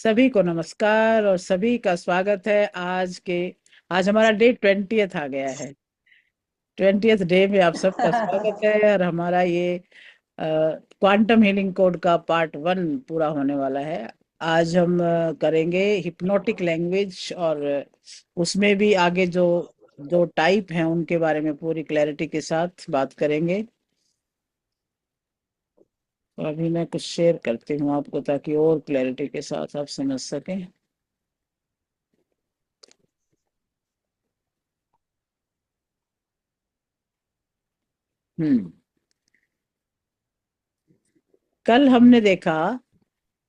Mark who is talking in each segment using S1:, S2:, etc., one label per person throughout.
S1: सभी को नमस्कार और सभी का स्वागत है। आज हमारा डे 20th आ गया है। 20th डे में आप सबका स्वागत है और हमारा ये क्वांटम हीलिंग कोड का पार्ट 1 पूरा होने वाला है। आज हम करेंगे हिप्नोटिक लैंग्वेज और उसमें भी आगे जो दो टाइप हैं उनके बारे में पूरी क्लैरिटी के साथ बात करेंगे। तो अभी मैं कुछ शेयर करती हूँ आपको ताकि और क्लैरिटी के साथ आप समझ सकें। हम्म कल हमने देखा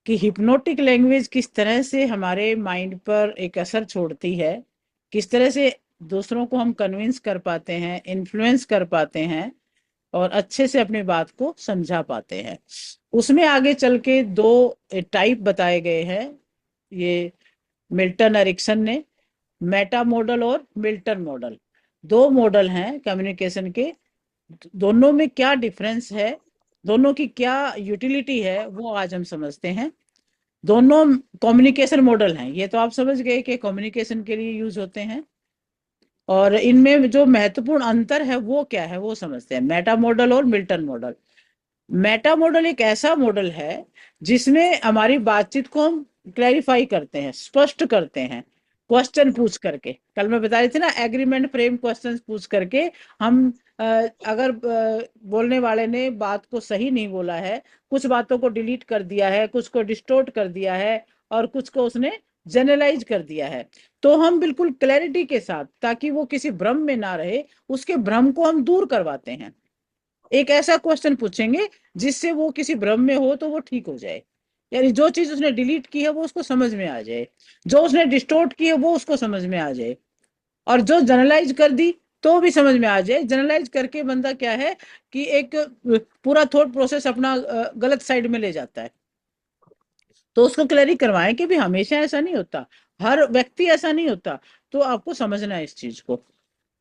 S1: कि हिप्नोटिक लैंग्वेज किस तरह से हमारे माइंड पर एक असर छोड़ती है, किस तरह से दूसरों को हम कन्विंस कर पाते हैं, इन्फ्लुएंस कर पाते हैं और अच्छे से अपनी बात को समझा पाते हैं। उसमें आगे चल के दो टाइप बताए गए हैं। ये मिल्टन एरिक्सन ने मेटा मॉडल और मिल्टन मॉडल, दो मॉडल हैं कम्युनिकेशन के। दोनों में क्या डिफरेंस है, दोनों की क्या यूटिलिटी है, वो आज हम समझते हैं। दोनों कम्युनिकेशन मॉडल हैं, ये तो आप समझ गए कि कम्युनिकेशन के लिए यूज होते हैं। और इनमें जो महत्वपूर्ण अंतर है वो क्या है वो समझते हैं, मेटा मॉडल और मिल्टन मॉडल। मेटा मॉडल एक ऐसा मॉडल है जिसमें हमारी बातचीत को हम क्लैरिफाई करते हैं, स्पष्ट करते हैं, क्वेश्चन पूछ करके। कल मैं बता रही थी ना, एग्रीमेंट फ्रेम क्वेश्चन पूछ करके हम अगर बोलने वाले ने बात को सही नहीं बोला है, कुछ बातों को डिलीट कर दिया है, कुछ को डिस्टोर्ट कर दिया है और कुछ को उसने जनरलाइज कर दिया है, तो हम बिल्कुल क्लैरिटी के साथ, ताकि वो किसी भ्रम में ना रहे, उसके भ्रम को हम दूर करवाते हैं। एक ऐसा क्वेश्चन पूछेंगे जिससे वो किसी भ्रम में हो तो वो ठीक हो जाए। यानी जो चीज उसने डिलीट की है वो उसको समझ में आ जाए, जो उसने डिस्टोर्ट की है वो उसको समझ में आ जाए, और जो जनरलाइज कर दी तो भी समझ में आ जाए। जनरलाइज करके बंदा क्या है कि एक पूरा थॉट प्रोसेस अपना गलत साइड में ले जाता है। तो उसको क्लियर करवाएं कि भी हमेशा ऐसा नहीं होता, हर व्यक्ति ऐसा नहीं होता। तो आपको समझना है इस चीज को।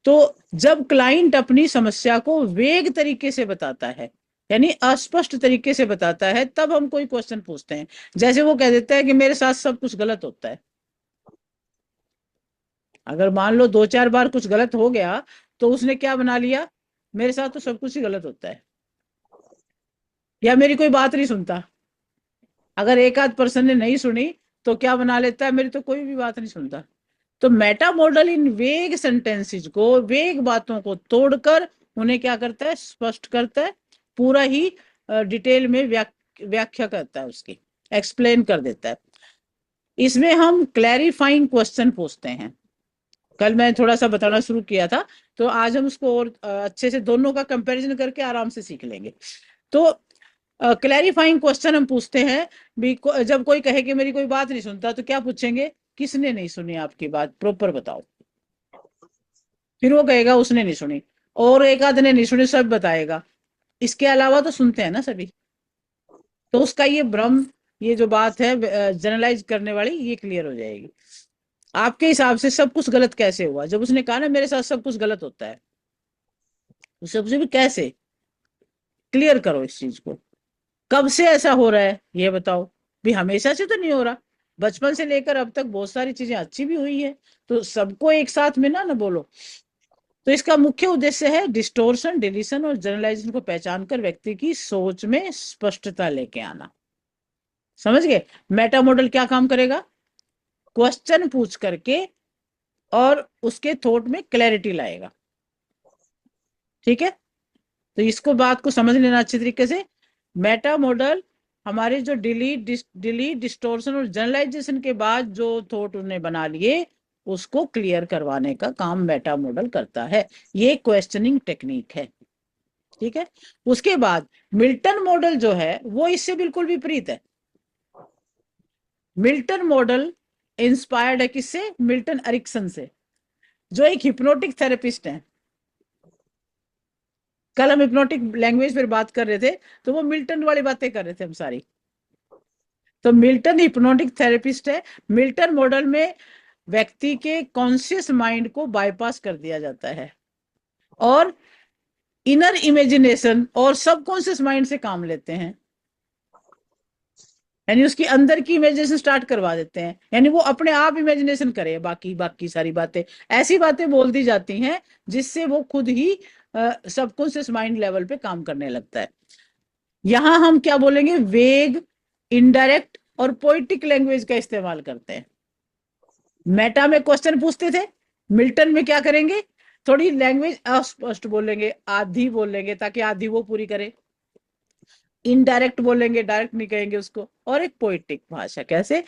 S1: तो जब क्लाइंट अपनी समस्या को वेग तरीके से बताता है, यानी अस्पष्ट तरीके से बताता है, तब हम कोई क्वेश्चन पूछते हैं। जैसे वो कह देता है कि मेरे साथ सब कुछ गलत होता है। अगर मान लो दो चार बार कुछ गलत हो गया तो उसने क्या बना लिया, मेरे साथ तो सब कुछ ही गलत होता है, या मेरी कोई बात नहीं सुनता। अगर एक आध पर्सन ने नहीं सुनी तो क्या बना लेता है, मेरी तो कोई भी बात नहीं सुनता। तो मेटा मॉडल इन वेग सेंटेंसेस को, वेग बातों को तोड़कर उन्हें क्या करता है, स्पष्ट करता है, पूरा ही डिटेल में व्याख्या करता है, उसकी एक्सप्लेन कर देता है। इसमें हम क्लैरिफाइंग क्वेश्चन पूछते हैं। कल मैं थोड़ा सा बताना शुरू किया था, तो आज हम उसको और अच्छे से दोनों का कंपैरिजन करके आराम से सीख लेंगे। तो क्लैरिफाइंग क्वेश्चन हम पूछते हैं भी। जब कोई कहे कि मेरी कोई बात नहीं सुनता तो क्या पूछेंगे, किसने नहीं सुनी आपकी बात, प्रॉपर बताओ। फिर वो कहेगा उसने नहीं सुनी, और एक आध ने नहीं सुनी, सब बताएगा। इसके अलावा तो सुनते हैं ना सभी। तो उसका ये भ्रम, ये जो बात है जनरलाइज करने वाली, ये क्लियर हो जाएगी। आपके हिसाब से सब कुछ गलत कैसे हुआ, जब उसने कहा ना मेरे साथ सब कुछ गलत होता है, तो सबसे भी कैसे क्लियर करो इस चीज को। कब से ऐसा हो रहा है ये बताओ। भी हमेशा से तो नहीं हो रहा, बचपन से लेकर अब तक बहुत सारी चीजें अच्छी भी हुई है। तो सबको एक साथ में ना ना बोलो। तो इसका मुख्य उद्देश्य है डिस्टोर्शन, डिलीशन और जनरलाइजेशन को पहचान कर व्यक्ति की सोच में स्पष्टता लेके आना। समझ गए। मेटा मॉडल क्या काम करेगा, क्वेश्चन पूछ करके और उसके थॉट में क्लैरिटी लाएगा। ठीक है। तो इसको बात को समझ लेना अच्छे तरीके से। मेटा मॉडल हमारे जो डिलीट डिस्टोर्शन और जनरलाइजेशन के बाद जो थॉट उन्होंने बना लिए, उसको क्लियर करवाने का काम मेटा मॉडल करता है। ये क्वेश्चनिंग टेक्निक है। ठीक है। उसके बाद मिल्टन मॉडल जो है वो इससे बिल्कुल विपरीत है। मिल्टन मॉडल इंस्पायर्ड है किससे, मिल्टन एरिक्सन से, जो एक हिप्नोटिक थेरेपिस्ट है। कल हम हिप्नोटिक लैंग्वेज पर बात कर रहे थे, तो वो मिल्टन वाली बातें कर रहे थे हम सारी। तो मिल्टन हिप्नोटिक थेरेपिस्ट है। मिल्टन मॉडल में व्यक्ति के कॉन्शियस माइंड को बाईपास कर दिया जाता है और इनर इमेजिनेशन और सबकॉन्शियस माइंड से काम लेते हैं। यानी उसकी अंदर की इमेजिनेशन स्टार्ट करवा देते हैं, यानी वो अपने आप इमेजिनेशन करे, बाकी बाकी सारी बातें, ऐसी बातें बोल दी जाती हैं जिससे वो खुद ही सबकॉन्शियस माइंड लेवल पे काम करने लगता है। यहां हम क्या बोलेंगे, वेग, इनडायरेक्ट और पोइटिक लैंग्वेज का इस्तेमाल करते हैं। मेटा में क्वेश्चन पूछते थे, मिल्टन में क्या करेंगे, थोड़ी लैंग्वेज अस्पष्ट बोलेंगे, आधी बोलेंगे ताकि आधी वो पूरी करे, इनडायरेक्ट बोलेंगे, डायरेक्ट नहीं कहेंगे उसको, और एक पोइटिक भाषा। कैसे,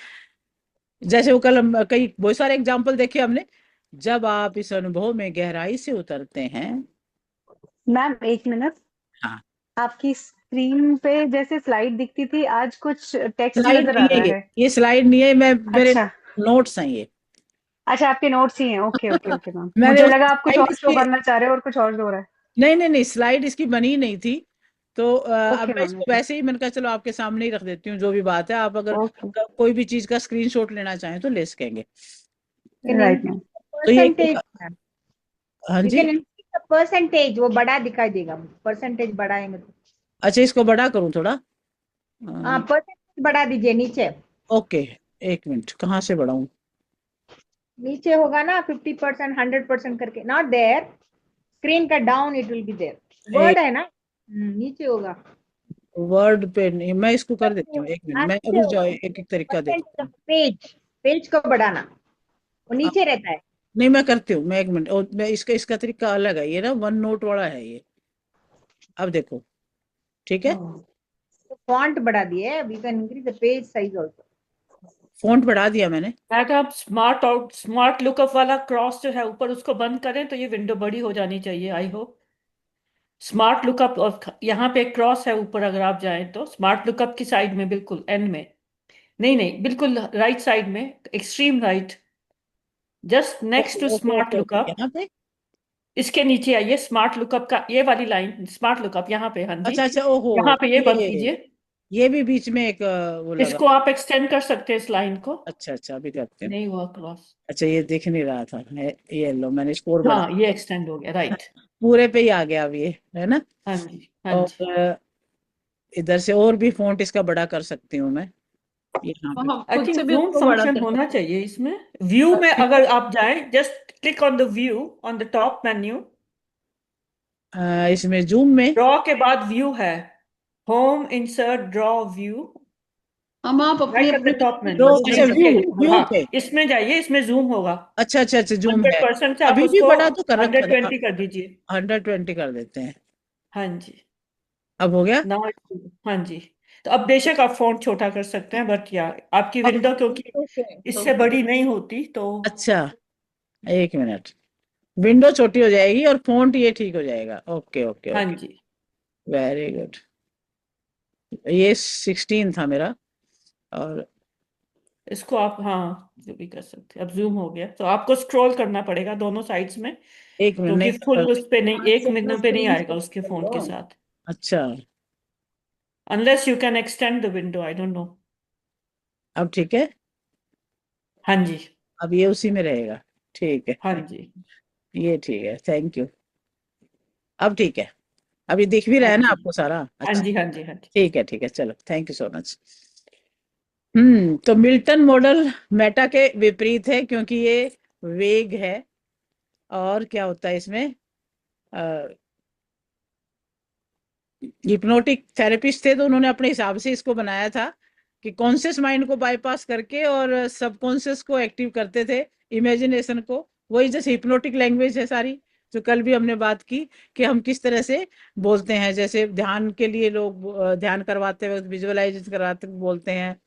S1: जैसे वो कल कई बहुत सारे एग्जाम्पल देखे हमने, जब आप इस अनुभव में गहराई से उतरते हैं।
S2: मैम एक मिनट,
S1: हाँ,
S2: आपकी स्क्रीन पे जैसे स्लाइड दिखती थी, आज कुछ टेक्स्ट
S1: स्लाइड
S2: नजर
S1: नहीं
S2: आ
S1: है
S2: रहा
S1: ये
S2: है।
S1: ये स्लाइड नहीं है, मैं मेरे
S2: अच्छा
S1: नोट्स हैं ये।
S2: अच्छा, आपके नोट्स ही हैं। ओके ओके ओके मैम,
S1: मैंने
S2: मुझे
S1: उस
S2: लगा आप कुछ
S1: स्लाइड
S2: और शो
S1: इसकी,
S2: करना चाह रहे हो और कुछ और हो रहा है।
S1: नहीं नहीं नहीं, स्लाइड इसकी बनी नहीं थी, तो अब
S2: ओके
S1: मैं
S2: मैम,
S1: इसको
S2: ओके
S1: वैसे ही मैंने कहा चलो आपके सामने ही रख देती हूँ, जो भी बात है, आप अगर
S2: ओके।
S1: कोई भी चीज का स्क्रीनशॉट लेना चाहें तो ले सकेंगे।
S2: Right ma'am.
S1: तो ये,
S3: परसेंटेज,
S1: हाँ
S3: यू
S1: जी,
S3: कैन इंक्रीज द परसेंटेज, वो बड़ा दिखाई देगा, परसेंटेज बढ़ाएंगे तो।
S1: अच्छा इसको बड़ा करूँ थोड़ा,
S3: हाँ, परसेंटेज बढ़ा दीजिए नीचे।
S1: ओके, एक मिनट, कहाँ से बढ़ाऊं,
S3: नीचे होगा ना 50%, 100% करके, नॉट देयर, स्क्रीन का down it will be there, Word है ना, नीचे होगा।
S1: वर्ड पे नहीं, मैं इसको कर देती हूँ, एक मिनट,
S3: हाँ,
S1: मैं
S3: नीचे
S1: रुक
S3: होगा
S1: जाओ, एक एक तरीका
S3: परसेंटेज
S1: देखती
S3: ऑफ
S1: हूँ।
S3: पेज, पेज को बढ़ाना, वो
S1: हाँ,
S3: नीचे रहता है।
S1: नहीं मैं करती हूँ, मैं एक मिनट, और मैं इसका इसका तरीका अलग है, ये ना वन नोट वाला है ये, अब देखो, ठीक है,
S3: तो फॉन्ट बढ़ा दिए, we can increase the page size also.
S1: Font बढ़ा दिया मैंने।
S4: अगर आप स्मार्ट लुकअप वाला क्रॉस जो है ऊपर उसको बंद करें तो ये विंडो बड़ी हो जानी चाहिए, आई होप। स्मार्ट लुकअप और यहाँ पे एक क्रॉस है ऊपर, अगर आप जाएं तो स्मार्ट लुकअप की साइड में, बिल्कुल एंड में, नहीं नहीं, बिल्कुल राइट साइड में, extreme right, just next
S1: okay
S4: to
S1: okay
S4: smart
S1: okay okay,
S4: lookup.
S1: यहाँ पे,
S4: इसके नीचे आइए, स्मार्ट लुकअप का ये वाली लाइन, स्मार्ट लुकअप यहाँ पे, हाँ जी,
S1: अच्छा अच्छा, ओहो,
S4: यहाँ पे ये बंद
S1: ये
S4: कीजिए।
S1: ये भी बीच में एक वो लगा,
S4: इसको आप एक्सटेंड कर सकते हैं, इस लाइन को।
S1: अच्छा अच्छा, अभी करते हैं।
S4: नहीं हुआ क्रॉस।
S1: अच्छा, ये दिख नहीं रहा था, ये लो मैंने स्कोर बढ़ा,
S4: हाँ, ये एक्सटेंड हो गया, राइट।
S1: पूरे पे ही आ गया अब ये, है ना।
S4: हाँ जी, हाँ
S1: और
S4: जी।
S1: इधर से और भी फॉन्ट इसका बड़ा कर सकती हूँ मैं, यहाँ पे,
S4: आई
S5: खुद
S4: थिंक
S5: से भी
S4: जूम
S5: उसको बड़ा
S4: फंक्शन
S5: कर
S4: होना
S5: सकते
S4: चाहिए इसमें। व्यू में अगर आप जाएं, just click on the view on the top menu.
S1: इसमें जूम में,
S4: ड्रॉ के बाद व्यू है, होम, इंसर्ट, ड्रॉ, व्यू,
S5: हम आप अपनी
S4: राइट एट
S5: अपनी
S4: द टॉप
S1: तो
S4: मेन्यू, नहीं
S1: अच्छा,
S4: नहीं,
S1: व्यू,
S4: ये
S1: व्यू
S4: हाँ,
S1: पे,
S4: इसमें जाइए, इसमें जूम होगा।
S1: अच्छा अच्छा अच्छा, जूम है,
S4: 100% से आप
S1: अभी भी
S4: उसको
S1: बड़ा तो कर रखा था,
S4: 120 कर दीजिए।
S1: 120 कर देते हैं,
S4: हाँ जी।
S1: अब हो गया।
S4: नाउ, हाँ जी। तो अब बेशक आप फॉन्ट छोटा कर सकते हैं, बट या आपकी
S1: अब,
S4: विंडो क्योंकि इससे
S5: ओके।
S4: बड़ी नहीं होती तो।
S1: अच्छा, एक मिनट, विंडो छोटी हो जाएगी और फॉन्ट ये ठीक हो जाएगा, ओके ओके
S4: हाँ
S1: ओके,
S4: जी,
S1: वेरी गुड। ये 16 था मेरा, और
S4: इसको आप हाँ जो भी कर सकते हैं। अब जूम हो गया तो आपको स्क्रॉल करना पड़ेगा दोनों साइड्स में,
S1: एक मिनट,
S4: क्योंकि
S1: नहीं
S4: फुल उस पे नहीं,
S3: हाथ
S4: एक
S3: से अपना
S4: मिनट पे नहीं
S3: स्क्रीन
S4: आएगा
S3: शेयर
S4: उसके
S3: कर
S4: फोन के
S3: लो।
S4: साथ,
S1: अच्छा,
S4: unless you can extend the window, I don't know.
S1: अब ठीक है,
S4: हाँ जी,
S1: अब ये उसी में रहेगा, ठीक है,
S4: हाँ जी,
S1: ये ठीक है, थैंक यू, अब ठीक है, अब ये दिख भी रहा
S4: हाँ
S1: है ना
S4: जी,
S1: आपको सारा,
S4: हाँ
S1: अच्छा,
S4: जी, हाँ जी, हाँ जी।
S1: ठीक है, चलो, थैंक यू सो मच। तो मिल्टन मॉडल मेटा के विपरीत है, क्योंकि ये वेग है, और क्या होता है इसमें, हिप्नोटिक थेरेपिस्ट थे तो उन्होंने अपने हिसाब से इसको बनाया था कि कॉन्शियस माइंड को बाईपास करके और सबकॉन्शियस को एक्टिव करते थे, इमेजिनेशन को, वही जैसे हिप्नोटिक लैंग्वेज है सारी, जो कल भी हमने बात की कि हम किस तरह से बोलते हैं, जैसे ध्यान के लिए लोग ध्यान करवाते वक्त विजुअलाइज करवाते वक्त बोलते हैं,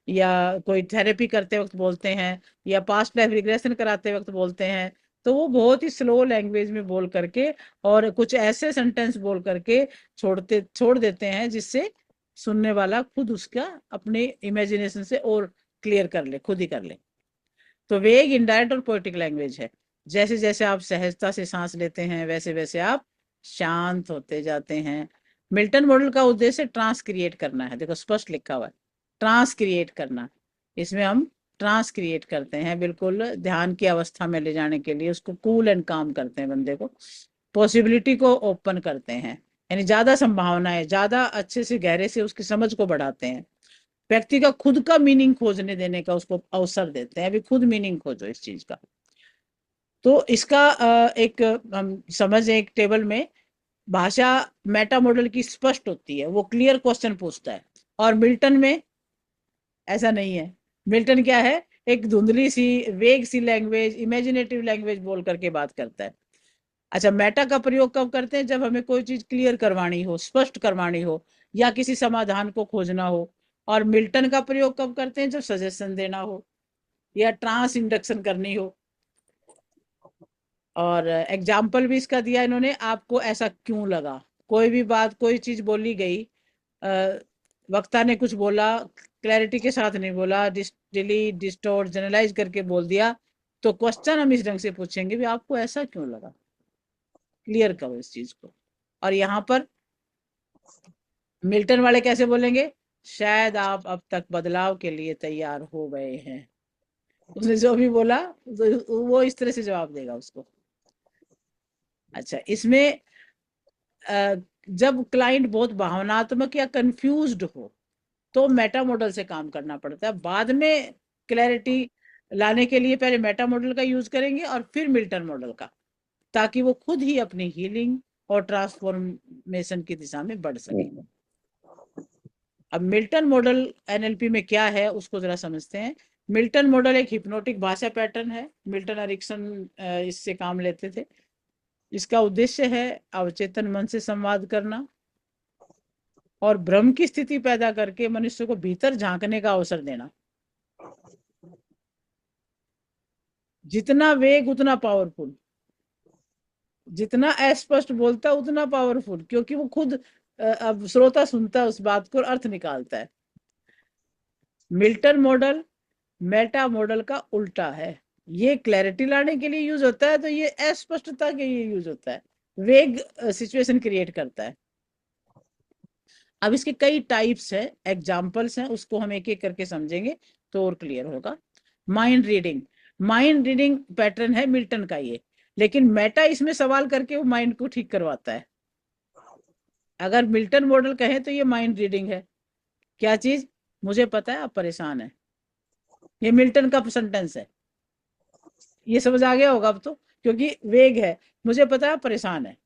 S1: या कोई थेरेपी करते वक्त बोलते हैं, या पास्ट लाइफ रिग्रेशन कराते वक्त बोलते हैं, तो वो बहुत ही स्लो लैंग्वेज में बोल करके और कुछ ऐसे सेंटेंस बोल करके छोड़ देते हैं जिससे सुनने वाला खुद उसका अपने इमेजिनेशन से और क्लियर कर ले, खुद ही कर ले। तो वेग, इनडायरेक्ट और पोएटिक लैंग्वेज है। जैसे जैसे आप सहजता से सांस लेते हैं वैसे वैसे आप शांत होते जाते हैं। मिल्टन मॉडल का उद्देश्य ट्रांस क्रिएट करना है, देखो स्पष्ट लिखा हुआ है, ट्रांस क्रिएट करना। इसमें हम ट्रांस क्रिएट करते हैं, बिल्कुल ध्यान की अवस्था में ले जाने के लिए उसको कूल एंड काम करते हैं, बंदे को पॉसिबिलिटी को ओपन करते हैं, यानी ज्यादा संभावनाएं, ज्यादा अच्छे से गहरे से उसकी समझ को बढ़ाते हैं। व्यक्ति का खुद का मीनिंग खोजने देने का उसको अवसर देते हैं, अभी खुद मीनिंग खोजो इस चीज का। तो इसका एक हम समझ एक टेबल में भाषा मेटा मॉडल की स्पष्ट होती है, वो क्लियर क्वेश्चन पूछता है, और मिल्टन में ऐसा नहीं है। मिल्टन क्या है, एक धुंधली सी वेग सी लैंग्वेज, इमेजिनेटिव लैंग्वेज बोल करके बात करता है। अच्छा, मेटा का प्रयोग कब करते हैं, जब हमें कोई चीज क्लियर करवानी हो, स्पष्ट करवानी हो, या किसी समाधान को खोजना हो। और मिल्टन का प्रयोग कब करते हैं, जब सजेशन देना हो या ट्रांस इंडक्शन करनी हो। और एग्जाम्पल भी इसका दिया इन्होंने, आपको ऐसा क्यों लगा। कोई भी बात, कोई चीज बोली गई, वक्ता ने कुछ बोला, क्लैरिटी के साथ नहीं बोला, डिलीट डिस्टोर्ट जनरलाइज करके बोल दिया, तो क्वेश्चन हम इस ढंग से पूछेंगे भी आपको ऐसा क्यों लगा, क्लियर करो इस चीज को। और यहाँ पर मिल्टन वाले कैसे बोलेंगे, शायद आप अब तक बदलाव के लिए तैयार हो गए हैं। उसने जो भी बोला तो वो इस तरह से जवाब देगा उसको। अच्छा, इसमें जब क्लाइंट बहुत भावनात्मक या कंफ्यूज्ड हो तो मेटा मॉडल से काम करना पड़ता है। बाद में क्लैरिटी लाने के लिए पहले मेटा मॉडल का यूज करेंगे और फिर मिल्टन मॉडल का, ताकि वो खुद ही अपनी हीलिंग और ट्रांसफॉर्मेशन की दिशा में बढ़ सके। अब मिल्टन मॉडल एनएलपी में क्या है उसको जरा समझते हैं। मिल्टन मॉडल एक हिप्नोटिक भाषा पैटर्न है। मिल्टन एरिक्सन इससे काम लेते थे। इसका उद्देश्य है अवचेतन मन से संवाद करना और भ्रम की स्थिति पैदा करके मनुष्य को भीतर झांकने का अवसर देना। जितना वेग उतना पावरफुल, जितना अस्पष्ट बोलता है उतना पावरफुल, क्योंकि वो खुद अब श्रोता सुनता है उस बात को और अर्थ निकालता है। मिल्टन मॉडल मेटा मॉडल का उल्टा है। ये क्लैरिटी लाने के लिए यूज होता है, तो ये अस्पष्टता के लिए यूज होता है, वेग सिचुएशन क्रिएट करता है। अब इसके कई टाइप्स है, एग्जाम्पल्स हैं, उसको हम एक एक करके समझेंगे तो और क्लियर होगा। Mind reading, mind reading pattern है मिल्टन का ये, लेकिन मेटा इसमें सवाल करके वो माइंड को ठीक करवाता है। अगर मिल्टन मॉडल कहें तो ये माइंड रीडिंग है। क्या चीज, मुझे पता है आप परेशान है, ये मिल्टन का सेंटेंस है। ये समझ आ गया होगा अब तो, क्योंकि वेग है, मुझे पता है आप परेशान है,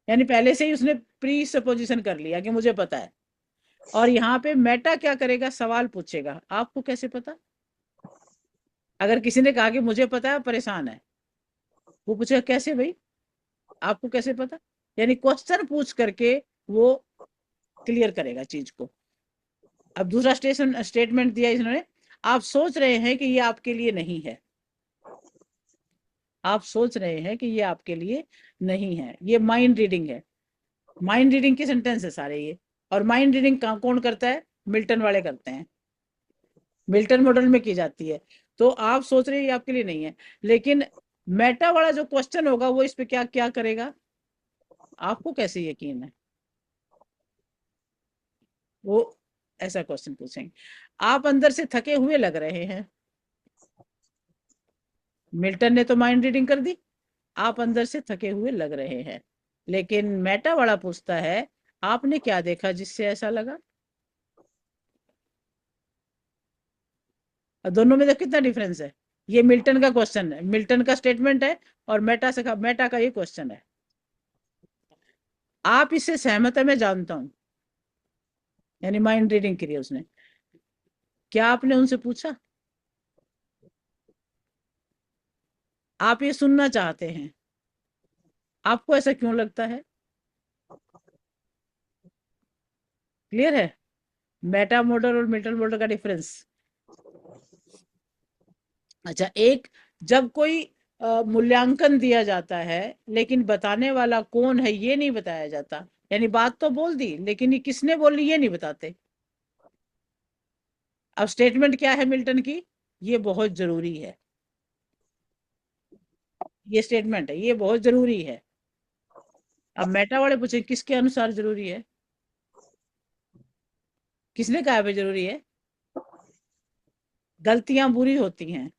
S1: यानी पहले से ही उसने प्री सपोजिशन कर लिया कि मुझे पता है। और यहाँ पे मेटा क्या करेगा, सवाल पूछेगा, आपको कैसे पता। अगर किसी ने कहा कि मुझे पता है परेशान है, वो पूछेगा कैसे भाई, आपको कैसे पता, यानी क्वेश्चन पूछ करके वो क्लियर करेगा चीज को। अब दूसरा स्टेटमेंट दिया इन्होंने, आप सोच रहे हैं कि ये आपके लिए नहीं है, आप सोच रहे हैं कि ये आपके लिए नहीं है। ये माइंड रीडिंग है, माइंड रीडिंग के सेंटेंस है सारे ये। और माइंड रीडिंग कौन करता है, मिल्टन वाले करते हैं, मिल्टन मॉडल में की जाती है। तो आप सोच रहे हैं ये आपके लिए नहीं है, लेकिन मेटा वाला जो क्वेश्चन होगा वो इस पे क्या क्या करेगा, आपको कैसे यकीन है, वो ऐसा क्वेश्चन पूछेंगे। आप अंदर से थके हुए लग रहे हैं, मिल्टन ने तो माइंड रीडिंग कर दी, आप अंदर से थके हुए लग रहे हैं। लेकिन मेटा वाला पूछता है आपने क्या देखा जिससे ऐसा लगा। दोनों में तो कितना डिफरेंस है। ये मिल्टन का क्वेश्चन है, मिल्टन का स्टेटमेंट है, और मेटा का ये क्वेश्चन है। आप इससे सहमत है, मैं जानता हूं, यानी माइंड रीडिंग करी उसने। क्या आपने उनसे पूछा, आप ये सुनना चाहते हैं, आपको ऐसा क्यों लगता है। क्लियर है मेटा मॉडल और मिल्टन मॉडल का डिफरेंस। अच्छा, एक जब कोई मूल्यांकन दिया जाता है लेकिन बताने वाला कौन है ये नहीं बताया जाता, यानी बात तो बोल दी लेकिन ये किसने बोली ये नहीं बताते। अब स्टेटमेंट क्या है मिल्टन की, ये बहुत जरूरी है, ये स्टेटमेंट है, ये बहुत जरूरी है। अब मेटा वाले पूछे किसके अनुसार जरूरी है, किसने कहा है जरूरी है। गलतियां बुरी होती हैं,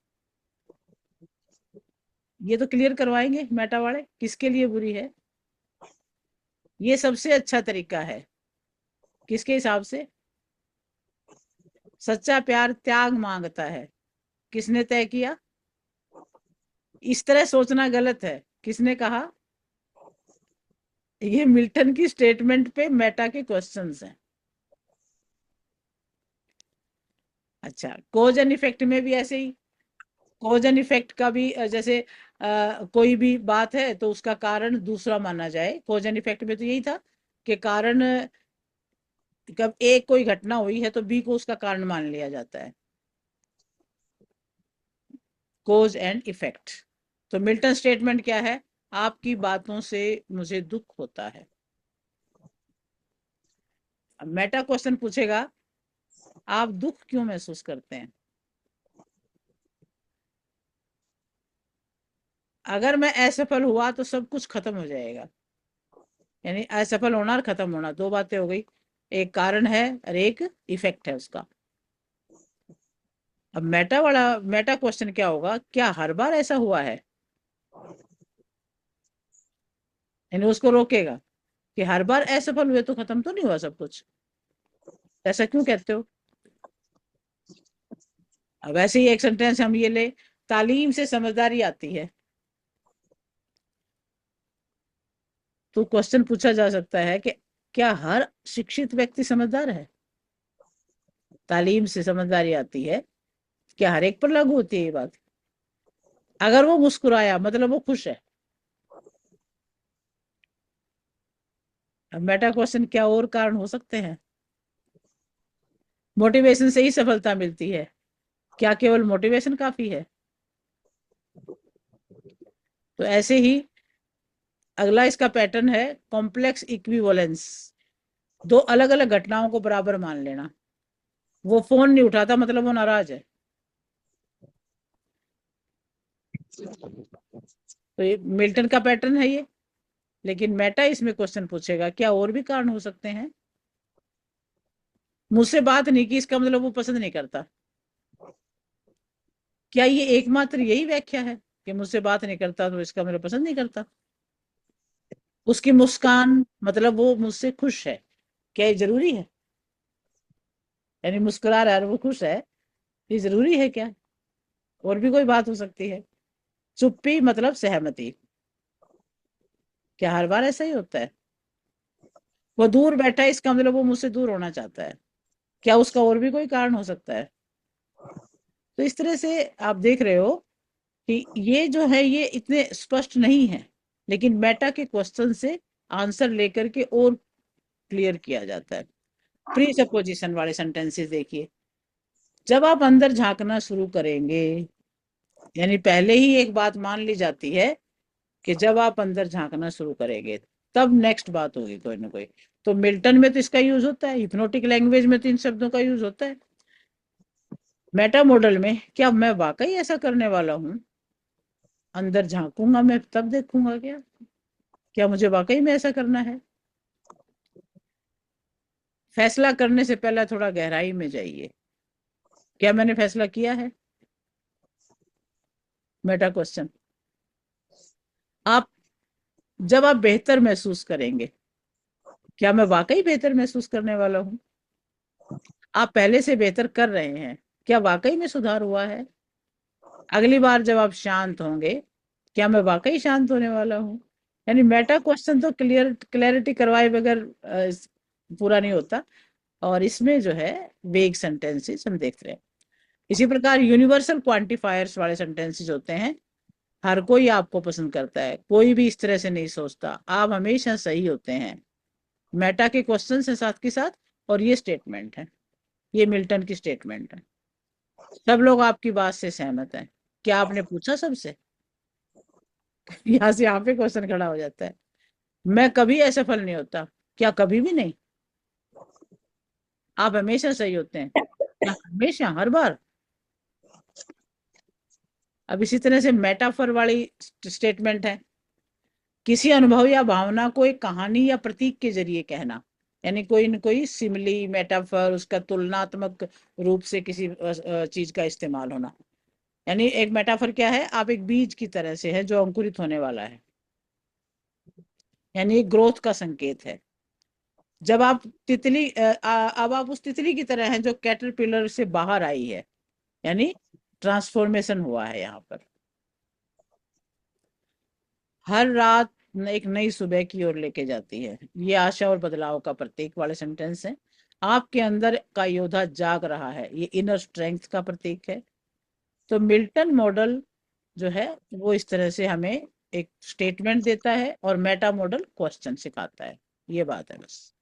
S1: ये तो क्लियर करवाएंगे मेटा वाले किसके लिए बुरी है। ये सबसे अच्छा तरीका है, किसके हिसाब से, सच्चा प्यार त्याग मांगता है, किसने तय किया? इस तरह सोचना गलत है, किसने कहा? ये मिल्टन की स्टेटमेंट पे मेटा के क्वेश्चंस हैं। अच्छा, कोज एंड इफेक्ट में भी ऐसे ही, कॉज एंड इफेक्ट का भी जैसे कोई भी बात है तो उसका कारण दूसरा माना जाए। कॉज एंड इफेक्ट में तो यही था कि कारण कब एक कोई घटना हुई है तो बी को उसका कारण मान लिया जाता है, कॉज एंड इफेक्ट। तो मिल्टन स्टेटमेंट क्या है? आपकी बातों से मुझे दुख होता है। अब मेटा क्वेश्चन पूछेगा, आप दुख क्यों महसूस करते हैं? अगर मैं असफल हुआ तो सब कुछ खत्म हो जाएगा, यानी असफल होना और खत्म होना, दो बातें हो गई, एक कारण है और एक इफेक्ट है उसका। अब मेटा क्वेश्चन क्या होगा? क्या हर बार ऐसा हुआ है? यानी उसको रोकेगा कि हर बार असफल हुए तो खत्म तो नहीं हुआ सब कुछ, ऐसा क्यों कहते हो? अब ऐसे ही एक सेंटेंस हम ये ले, तालीम से समझदारी आती है। तो क्वेश्चन पूछा जा सकता है कि क्या हर शिक्षित व्यक्ति समझदार है? तालीम से समझदारी आती है, क्या हर एक पर लागू होती है ये बात? अगर वो मुस्कुराया मतलब वो खुश है। अब मेटा क्वेश्चन, क्या और कारण हो सकते हैं? मोटिवेशन से ही सफलता मिलती है, क्या केवल मोटिवेशन काफी है? तो ऐसे ही अगला इसका पैटर्न है कॉम्प्लेक्स इक्विवेलेंस। दो अलग अलग घटनाओं को बराबर मान लेना। वो फोन नहीं उठाता मतलब वो नाराज है। तो ये मिल्टन का पैटर्न है ये, लेकिन मेटा इसमें क्वेश्चन पूछेगा क्या और भी कारण हो सकते हैं? मुझसे बात नहीं की इसका मतलब वो पसंद नहीं करता। क्या ये एकमात्र यही व्याख्या है कि मुझसे बात नहीं करता तो इसका मतलब पसंद नहीं करता? उसकी मुस्कान मतलब वो मुझसे खुश है, क्या ये जरूरी है? यानी मुस्कुरा रहा है और वो खुश है, ये जरूरी है क्या? और भी कोई बात हो सकती है। चुप्पी मतलब सहमति, क्या हर बार ऐसा ही होता है? वो दूर बैठा है इसका मतलब वो मुझसे दूर होना चाहता है, क्या उसका और भी कोई कारण हो सकता है? तो इस तरह से आप देख रहे हो कि ये जो है ये इतने स्पष्ट नहीं है, लेकिन मेटा के क्वेश्चन से आंसर लेकर के और क्लियर किया जाता है। प्री सपोजिशन वाले सेंटेंसेस देखिए, जब आप अंदर झांकना शुरू करेंगे, यानी पहले ही एक बात मान ली जाती है कि जब आप अंदर झांकना शुरू करेंगे तब नेक्स्ट बात होगी कोई ना कोई। तो मिल्टन में तो इसका यूज होता है, हिप्नोटिक लैंग्वेज में तो इन शब्दों का यूज होता है। मेटा मॉडल में क्या मैं वाकई ऐसा करने वाला हूं? अंदर झांकूंगा मैं तब देखूंगा क्या क्या मुझे वाकई में ऐसा करना है? फैसला करने से पहले थोड़ा गहराई में जाइए, क्या मैंने फैसला किया है? Meta question. आप जब आप बेहतर महसूस करेंगे, क्या मैं वाकई बेहतर महसूस करने वाला हूं? आप पहले से बेहतर कर रहे हैं, क्या वाकई में सुधार हुआ है? अगली बार जब आप शांत होंगे, क्या मैं वाकई शांत होने वाला हूँ? यानी मेटा क्वेश्चन तो क्लैरिटी करवाए बगैर पूरा नहीं होता, और इसमें जो है वेग सेंटेंसेस हम देख रहे हैं। इसी प्रकार यूनिवर्सल क्वांटिफायर्स वाले सेंटेंसेस होते हैं, हर कोई आपको पसंद करता है, कोई भी इस तरह से नहीं सोचता, आप हमेशा सही होते हैं। मेटा के क्वेश्चन है साथ के साथ, और ये स्टेटमेंट है, ये मिल्टन की स्टेटमेंट है। सब लोग आपकी बात से सहमत हैं। क्या आपने पूछा सबसे? यहाँ से यहाँ पे क्वेश्चन खड़ा हो जाता है। मैं कभी असफल नहीं होता, क्या कभी भी नहीं? आप हमेशा सही होते हैं, क्या हमेशा हर बार? अब इसी तरह से मेटाफर वाली स्टेटमेंट है, किसी अनुभव या भावना को एक कहानी या प्रतीक के जरिए कहना, यानी कोई न कोई सिमिली मेटाफर, उसका तुलनात्मक रूप से किसी चीज का इस्तेमाल होना। यानी एक मेटाफर क्या है? आप एक बीज की तरह से है जो अंकुरित होने वाला है, यानी ग्रोथ का संकेत है। जब आप तितली अब आप उस तितली की तरह हैं जो कैटरपिलर से बाहर आई है, यानी ट्रांसफॉर्मेशन हुआ है यहाँ पर। हर रात एक नई सुबह की ओर लेके जाती है, ये आशा और बदलाव का प्रतीक वाले सेंटेंस है। आपके अंदर का योद्धा जाग रहा है, ये इनर स्ट्रेंथ का प्रतीक है। तो मिल्टन मॉडल जो है वो इस तरह से हमें एक स्टेटमेंट देता है और मेटा मॉडल क्वेश्चन सिखाता है, ये बात है बस।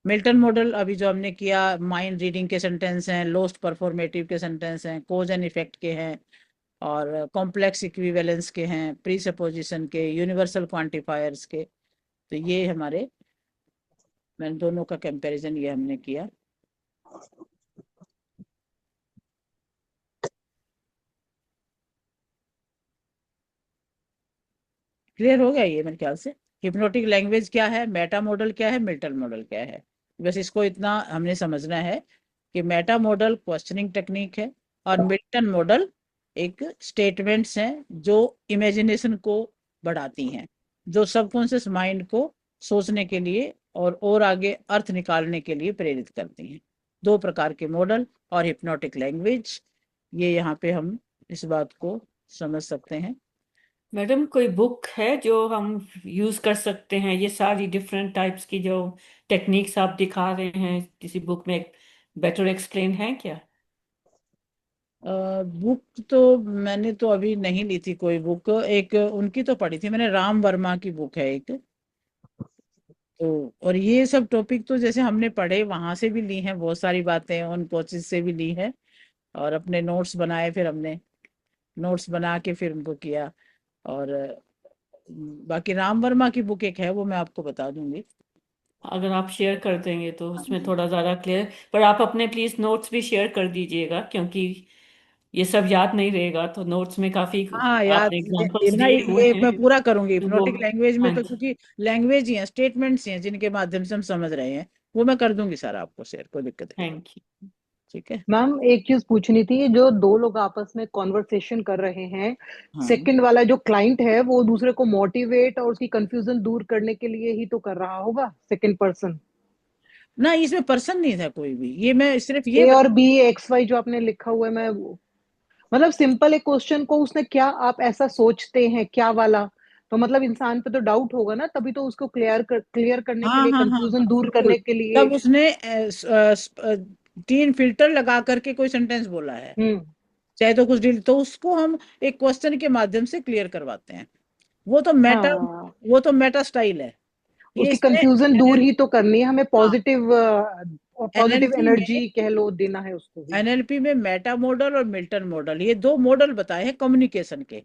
S1: मिल्टन मॉडल अभी जो हमने किया, माइंड रीडिंग के सेंटेंस हैं, लोस्ट परफॉर्मेटिव के सेंटेंस हैं, कोज एंड इफेक्ट के हैं, और कॉम्प्लेक्स इक्विवेलेंस के हैं, प्रीसपोजिशन के, यूनिवर्सल क्वांटिफायर्स के। तो ये हमारे, मैंने दोनों का कंपैरिजन ये हमने किया। क्लियर हो गया ये मेरे ख्याल से। हिप्नोटिक लैंग्वेज क्या है, मेटा मॉडल क्या है, मिल्टन मॉडल क्या है। बस इसको इतना हमने समझना है कि मेटा मॉडल क्वेश्चनिंग टेक्निक है और मिल्टन मॉडल एक स्टेटमेंट्स हैं जो इमेजिनेशन को बढ़ाती हैं, जो सबकॉन्शियस माइंड को सोचने के लिए और आगे अर्थ निकालने के लिए प्रेरित करती हैं। दो प्रकार के मॉडल और हिप्नोटिक लैंग्वेज, ये यहाँ पे हम इस बात को समझ सकते हैं।
S4: मैडम कोई बुक है जो हम यूज कर सकते हैं, ये सारी डिफरेंट टाइप्स की जो टेक्निक्स आप दिखा रहे हैं, किसी बुक में बेटर एक्सप्लेन है क्या?
S1: बुक तो मैंने तो अभी नहीं ली थी कोई बुक, एक उनकी तो पढ़ी थी मैंने, राम वर्मा की बुक है एक। तो और ये सब टॉपिक तो जैसे हमने पढ़े वहां से भी ली हैं, बहुत सारी बातें उन कोचेज से भी ली हैं, और अपने नोट्स बनाए, फिर हमने नोट्स बना के फिर उनको किया। और बाकी राम वर्मा की बुक एक है, वो मैं आपको बता दूंगी।
S4: अगर आप शेयर कर देंगे तो
S1: हाँ
S4: उसमें
S1: जी।
S4: थोड़ा ज़्यादा क्लियर, पर आप अपने प्लीज नोट्स भी शेयर कर दीजिएगा, क्योंकि ये सब याद नहीं रहेगा, तो नोट्स में काफ़ी
S1: हाँ यार,
S4: आपने
S1: ये
S4: एग्जांपल्स
S1: ना
S4: दिए हुए
S1: ये
S4: हैं।
S1: मैं पूरा करूंगी
S4: तो वो,
S1: हिप्नोटिक लैंग्वेज में,
S4: हाँ
S1: तो
S4: जी,
S1: क्योंकि लैंग्वेज ही है, स्टेटमेंट्स ही हैं जिनके माध्यम से हम समझ रहे हैं, वो मैं कर दूंगी सर आपको शेयर, कोई दिक्कत नहीं।
S4: Thank you.
S1: ठीक है।
S6: मैम एक चीज पूछनी थी, जो दो लोग आपस में कॉन्वर्सेशन कर रहे हैं,
S1: हाँ
S6: सेकंड वाला जो क्लाइंट है वो दूसरे को मोटिवेट और उसकी कंफ्यूजन दूर करने के लिए ही तो कर रहा होगा, सेकंड पर्सन।
S1: ना, इसमें पर्सन नहीं था कोई भी, ये मैं सिर्फ ये
S6: ए और बी एक्स वाई जो आपने लिखा हुआ है, मैं मतलब सिंपल एक क्वेश्चन को उसने क्या आप ऐसा सोचते हैं क्या वाला, तो मतलब इंसान पे तो डाउट होगा ना, तभी तो उसको क्लियर करने के
S1: हाँ
S6: लिए,
S1: हाँ हाँ हाँ
S6: कंफ्यूजन दूर
S1: बिल्कुल।
S6: करने के लिए।
S1: तब उसने 3 फिल्टर लगा करके कोई सेंटेंस बोला है,
S6: हम्म।
S1: चाहे तो कुछ डील, तो उसको हम एक क्वेश्चन के माध्यम से क्लियर करवाते हैं। वो तो मेटा
S6: हाँ,
S1: वो तो मेटा स्टाइल है। ये
S6: उसकी
S1: इसमें
S6: कंफ्यूजन दूर ही तो करनी है हमें,
S1: हाँ,
S6: पॉजिटिव पॉजिटिव
S1: एनएलपी में
S6: एनर्जी कह लो, देना है उसको ही।
S1: एनएलपी में मेटा मॉडल और मिल्टन मॉडल, ये 2 मॉडल बताए हैं कम्युनिकेशन के।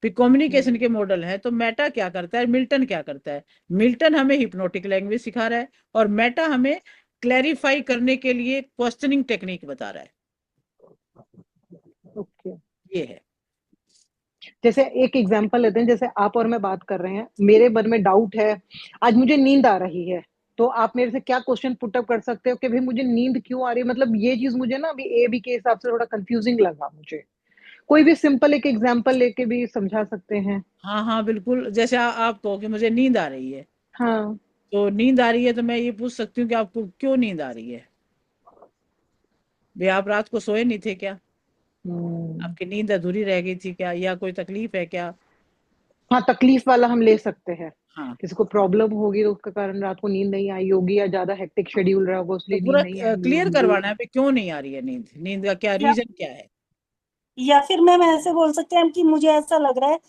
S1: फिर कम्युनिकेशन
S6: हम्म।
S1: के मॉडल हैं, तो मेटा क्या करता है, मिल्टन क्या करता है। मिल्टन हमें हिप्नोटिक लैंग्वेज सिखा रहा है, और मेटा हमें क्लैरिफाई करने के लिए क्वेश्चनिंग टेक्निक बता रहा है।
S6: ओके।
S1: ये है।
S6: जैसे एक एग्जांपल लेते हैं, जैसे आप और मैं बात कर रहे हैं, मेरे मन में डाउट है, आज मुझे नींद आ रही है, तो आप मेरे से क्या क्वेश्चन पुटअप कर सकते हो कि भाई मुझे नींद क्यों आ रही है, मतलब ये चीज मुझे ना अभी ए बी के हिसाब से थोड़ा कंफ्यूजिंग लगा मुझे। कोई भी सिंपल एक एग्जांपल लेके भी समझा सकते हैं।
S1: हाँ हाँ बिल्कुल, जैसे आप कहो कि मुझे नींद आ रही है,
S6: हाँ।
S1: तो नींद आ रही है तो मैं ये पूछ सकती हूँ कि आपको क्यों नींद आ रही है। भाई आप रात को सोए नहीं थे क्या,
S6: हम्म।
S1: आपकी नींद अधूरी रह गई थी क्या, या कोई तकलीफ है क्या।
S6: हाँ, तकलीफ वाला हम ले सकते हैं।
S1: हाँ,
S6: किसी को प्रॉब्लम होगी तो उसके कारण रात को नींद नहीं आई होगी, या ज्यादा हेक्टिक शेड्यूल रहा होगा
S1: तो
S6: इसलिए नींद
S1: पूरा
S6: नहीं आई
S1: क्लियर
S6: होगी।
S1: करवाना है भाई क्यों नहीं आ रही है नींद, नींद का क्या
S7: या
S1: रीजन क्या है।
S7: या फिर मैम ऐसे बोल सकते हैं कि मुझे ऐसा लग रहा है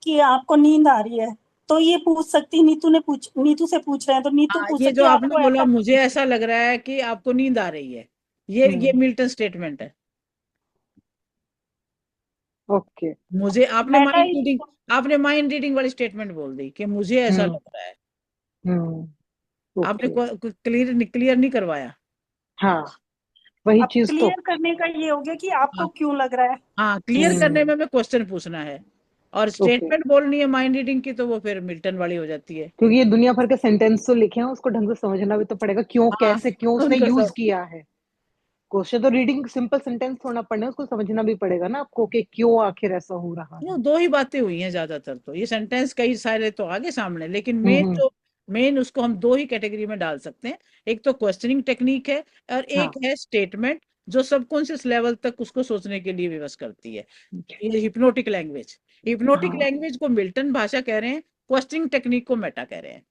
S7: कि आपको नींद आ रही है, तो ये पूछ सकती, नीतू से पूछ रहे हैं तो नीतू
S1: हाँ,
S7: पूछ
S1: ये
S7: सकती
S1: जो
S7: है
S1: आपने
S7: आपको
S1: बोला
S7: ऐसा।
S1: मुझे ऐसा लग रहा है कि आपको नींद आ रही है, ये
S6: हम्म।
S1: मिल्टन स्टेटमेंट है।
S6: ओके।
S1: मुझे
S7: मेटा
S1: आपने माइंड रीडिंग वाली स्टेटमेंट बोल दी कि मुझे ऐसा
S6: हम्म।
S1: लग रहा है।
S6: ओके।
S1: आपने क्लियर नहीं करवाया।
S6: हाँ, वही
S7: अब
S6: चीज तो।
S7: क्लियर करने का ये हो गया कि आपको
S1: हाँ
S7: क्यों लग रहा है।
S1: हाँ, क्लियर करने
S6: हम्म।
S1: में हमें क्वेश्चन पूछना है, और
S6: ओके।
S1: स्टेटमेंट बोलनी है माइंड रीडिंग की, तो वो फिर मिल्टन वाली हो जाती है।
S6: क्योंकि ये दुनिया भर के सेंटेंस तो लिखे हैं, उसको ढंग से समझना भी तो पड़ेगा, क्यों
S1: हाँ,
S6: कैसे क्यों उसने
S1: उनका
S6: यूज
S1: सब।
S6: किया है। क्वेश्चन तो रीडिंग सिंपल सेंटेंस थोड़ा पढ़ना है, उसको समझना भी पड़ेगा ना आपको कि क्यों आखिर ऐसा हो रहा
S1: वो
S6: है।
S1: 2 ही बातें हुई हैं ज्यादातर, तो ये सेंटेंस कई सारे तो आगे सामने, लेकिन
S6: हम्म।
S1: मेन
S6: हम्म।
S1: जो मेन उसको हम दो ही कैटेगरी में डाल सकते हैं, एक तो क्वेश्चनिंग टेक्निक है और एक है स्टेटमेंट, जो सबकॉन्शियस लेवल तक उसको सोचने के लिए विवश करती है। ये हिप्नोटिक लैंग्वेज, हिप्नोटिक लैंग्वेज को मिल्टन भाषा कह रहे हैं, क्वेश्चनिंग टेक्निक को मेटा कह रहे हैं।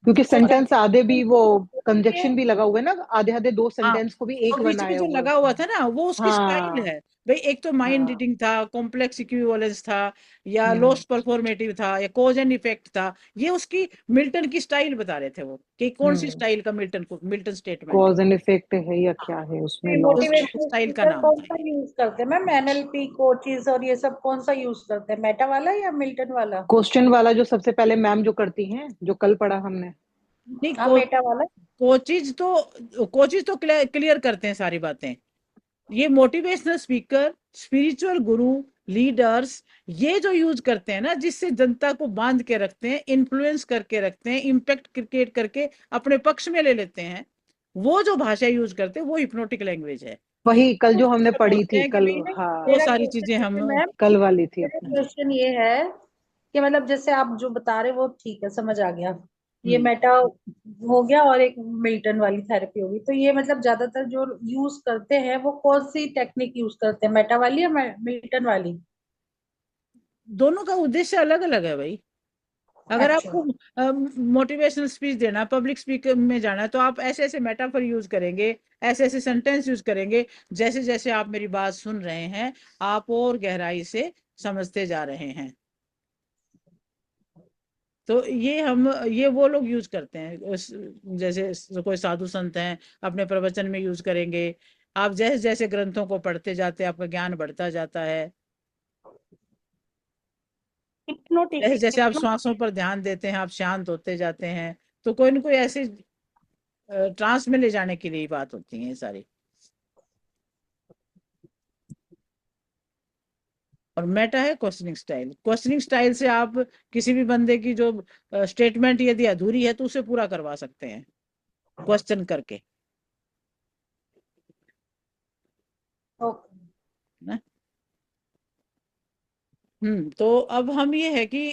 S6: क्योंकि सेंटेंस आधे भी वो कंजक्शन भी लगा हुआ है ना, आधे आधे दो सेंटेंस को भी एक
S1: और बीच में
S6: बनाया
S1: जो
S6: हुआ
S1: लगा हुआ था ना वो उसकी स्टाइल
S6: हाँ
S1: है भाई। एक तो माइंड
S6: हाँ
S1: रीडिंग था, कॉम्प्लेक्स इक्विवेलेंस था, या लॉस्ट परफॉर्मेटिव था, या कॉज एंड इफेक्ट था। ये उसकी मिल्टन की स्टाइल बता रहे थे वो, कि कौन सी स्टाइल का मिल्टन स्टेटमेंट है।
S6: कॉज एंड इफेक्ट है या क्या है उसमें लॉस।
S3: मोटिवेशनल
S1: स्टाइल का
S3: स्पीकर
S1: नाम
S3: कौन
S1: था
S3: सा यूज करते हैं मैम? एनएलपी कोचेस और ये सब कौन सा यूज करते हैं, मेटा वाला या मिल्टन वाला?
S6: क्वेश्चन वाला जो सबसे पहले मैम जो करती हैं, जो कल पढ़ा हमने।
S1: नहीं,
S3: हाँ, मेटा वाला।
S1: कोचिज तो क्लियर करते हैं सारी बातें। ये मोटिवेशनल स्पीकर, स्पिरिचुअल गुरु, लीडर्स, ये जो यूज करते हैं ना, जिससे जनता को बांध के रखते हैं, इन्फ्लुएंस करके रखते हैं, इम्पैक्ट क्रिएट करके अपने पक्ष में ले लेते हैं, वो जो भाषा यूज करते हैं वो हिप्नोटिक लैंग्वेज है।
S6: वही कल जो हमने पढ़ी
S1: बोलते
S6: थी
S1: हैं कि
S6: कल।
S1: भाई
S6: हाँ
S1: वो सारी चीजें हम
S3: मैम
S6: कल वाली थी
S3: मेरा
S6: अपने।
S3: क्वेश्चन ये है कि मतलब जैसे आप जो बता रहे हो वो ठीक है, समझ आ गया, ये मेटा हो गया और एक मिल्टन वाली थेरेपी होगी। तो ये मतलब ज्यादातर जो यूज करते हैं वो कौन सी टेक्निक यूज करते हैं, मेटा वाली या मिल्टन वाली?
S1: दोनों का उद्देश्य अलग अलग है भाई। अगर
S3: अच्छा।
S1: आपको मोटिवेशनल स्पीच देना, पब्लिक स्पीकर में जाना है, तो आप ऐसे ऐसे मेटाफर यूज करेंगे, ऐसे ऐसे सेंटेंस यूज करेंगे, जैसे जैसे आप मेरी बात सुन रहे हैं आप और गहराई से समझते जा रहे हैं। तो ये वो लोग यूज करते हैं, जैसे कोई साधु संत हैं अपने प्रवचन में यूज करेंगे। आप जैसे जैसे ग्रंथों को पढ़ते जाते हैं आपका ज्ञान बढ़ता जाता है।
S7: हिप्नोटिक
S1: जैसे जैसे आप श्वासों पर ध्यान देते हैं आप शांत होते जाते हैं। तो कोई ना कोई ऐसी ट्रांस में ले जाने के लिए बात होती है ये सारी। और मेटा है क्वेश्चनिंग स्टाइल। क्वेश्चनिंग स्टाइल से आप किसी भी बंदे की जो स्टेटमेंट यदि अधूरी है तो उसे पूरा करवा सकते हैं क्वेश्चन करके। ना? तो अब हम ये है कि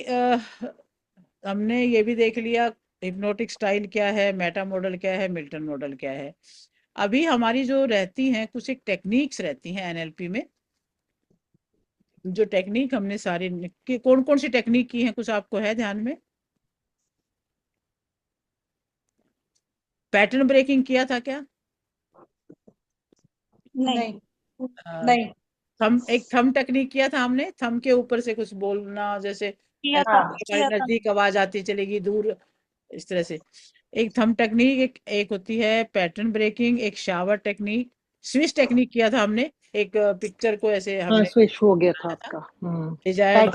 S1: हमने ये भी देख लिया हिप्नोटिक स्टाइल क्या है, मेटा मॉडल क्या है, मिल्टन मॉडल क्या है। अभी हमारी जो रहती हैं कुछ एक टेक्निक्स रहती हैं एनएलपी में, जो टेक्निक हमने सारी कौन कौन सी टेक्निक की है, कुछ आपको है ध्यान में? पैटर्न ब्रेकिंग किया था क्या?
S7: नहीं
S3: नहीं
S1: एक थंब टेक्निक किया था हमने, थंब के ऊपर से कुछ बोलना, जैसे
S7: किया
S1: ऐसा
S7: था
S1: हमारे नजदीक आवाज आती चलेगी दूर, इस तरह से। एक थंब टेक्निक, एक होती है पैटर्न ब्रेकिंग, एक शावर टेक्निक, स्विच टेक्निक किया था हमने। एक पिक्चर को ऐसे
S6: हाँ
S1: हमने
S6: स्विच हो गया था
S1: बनाया
S6: आपका।
S1: डिजायर्ड।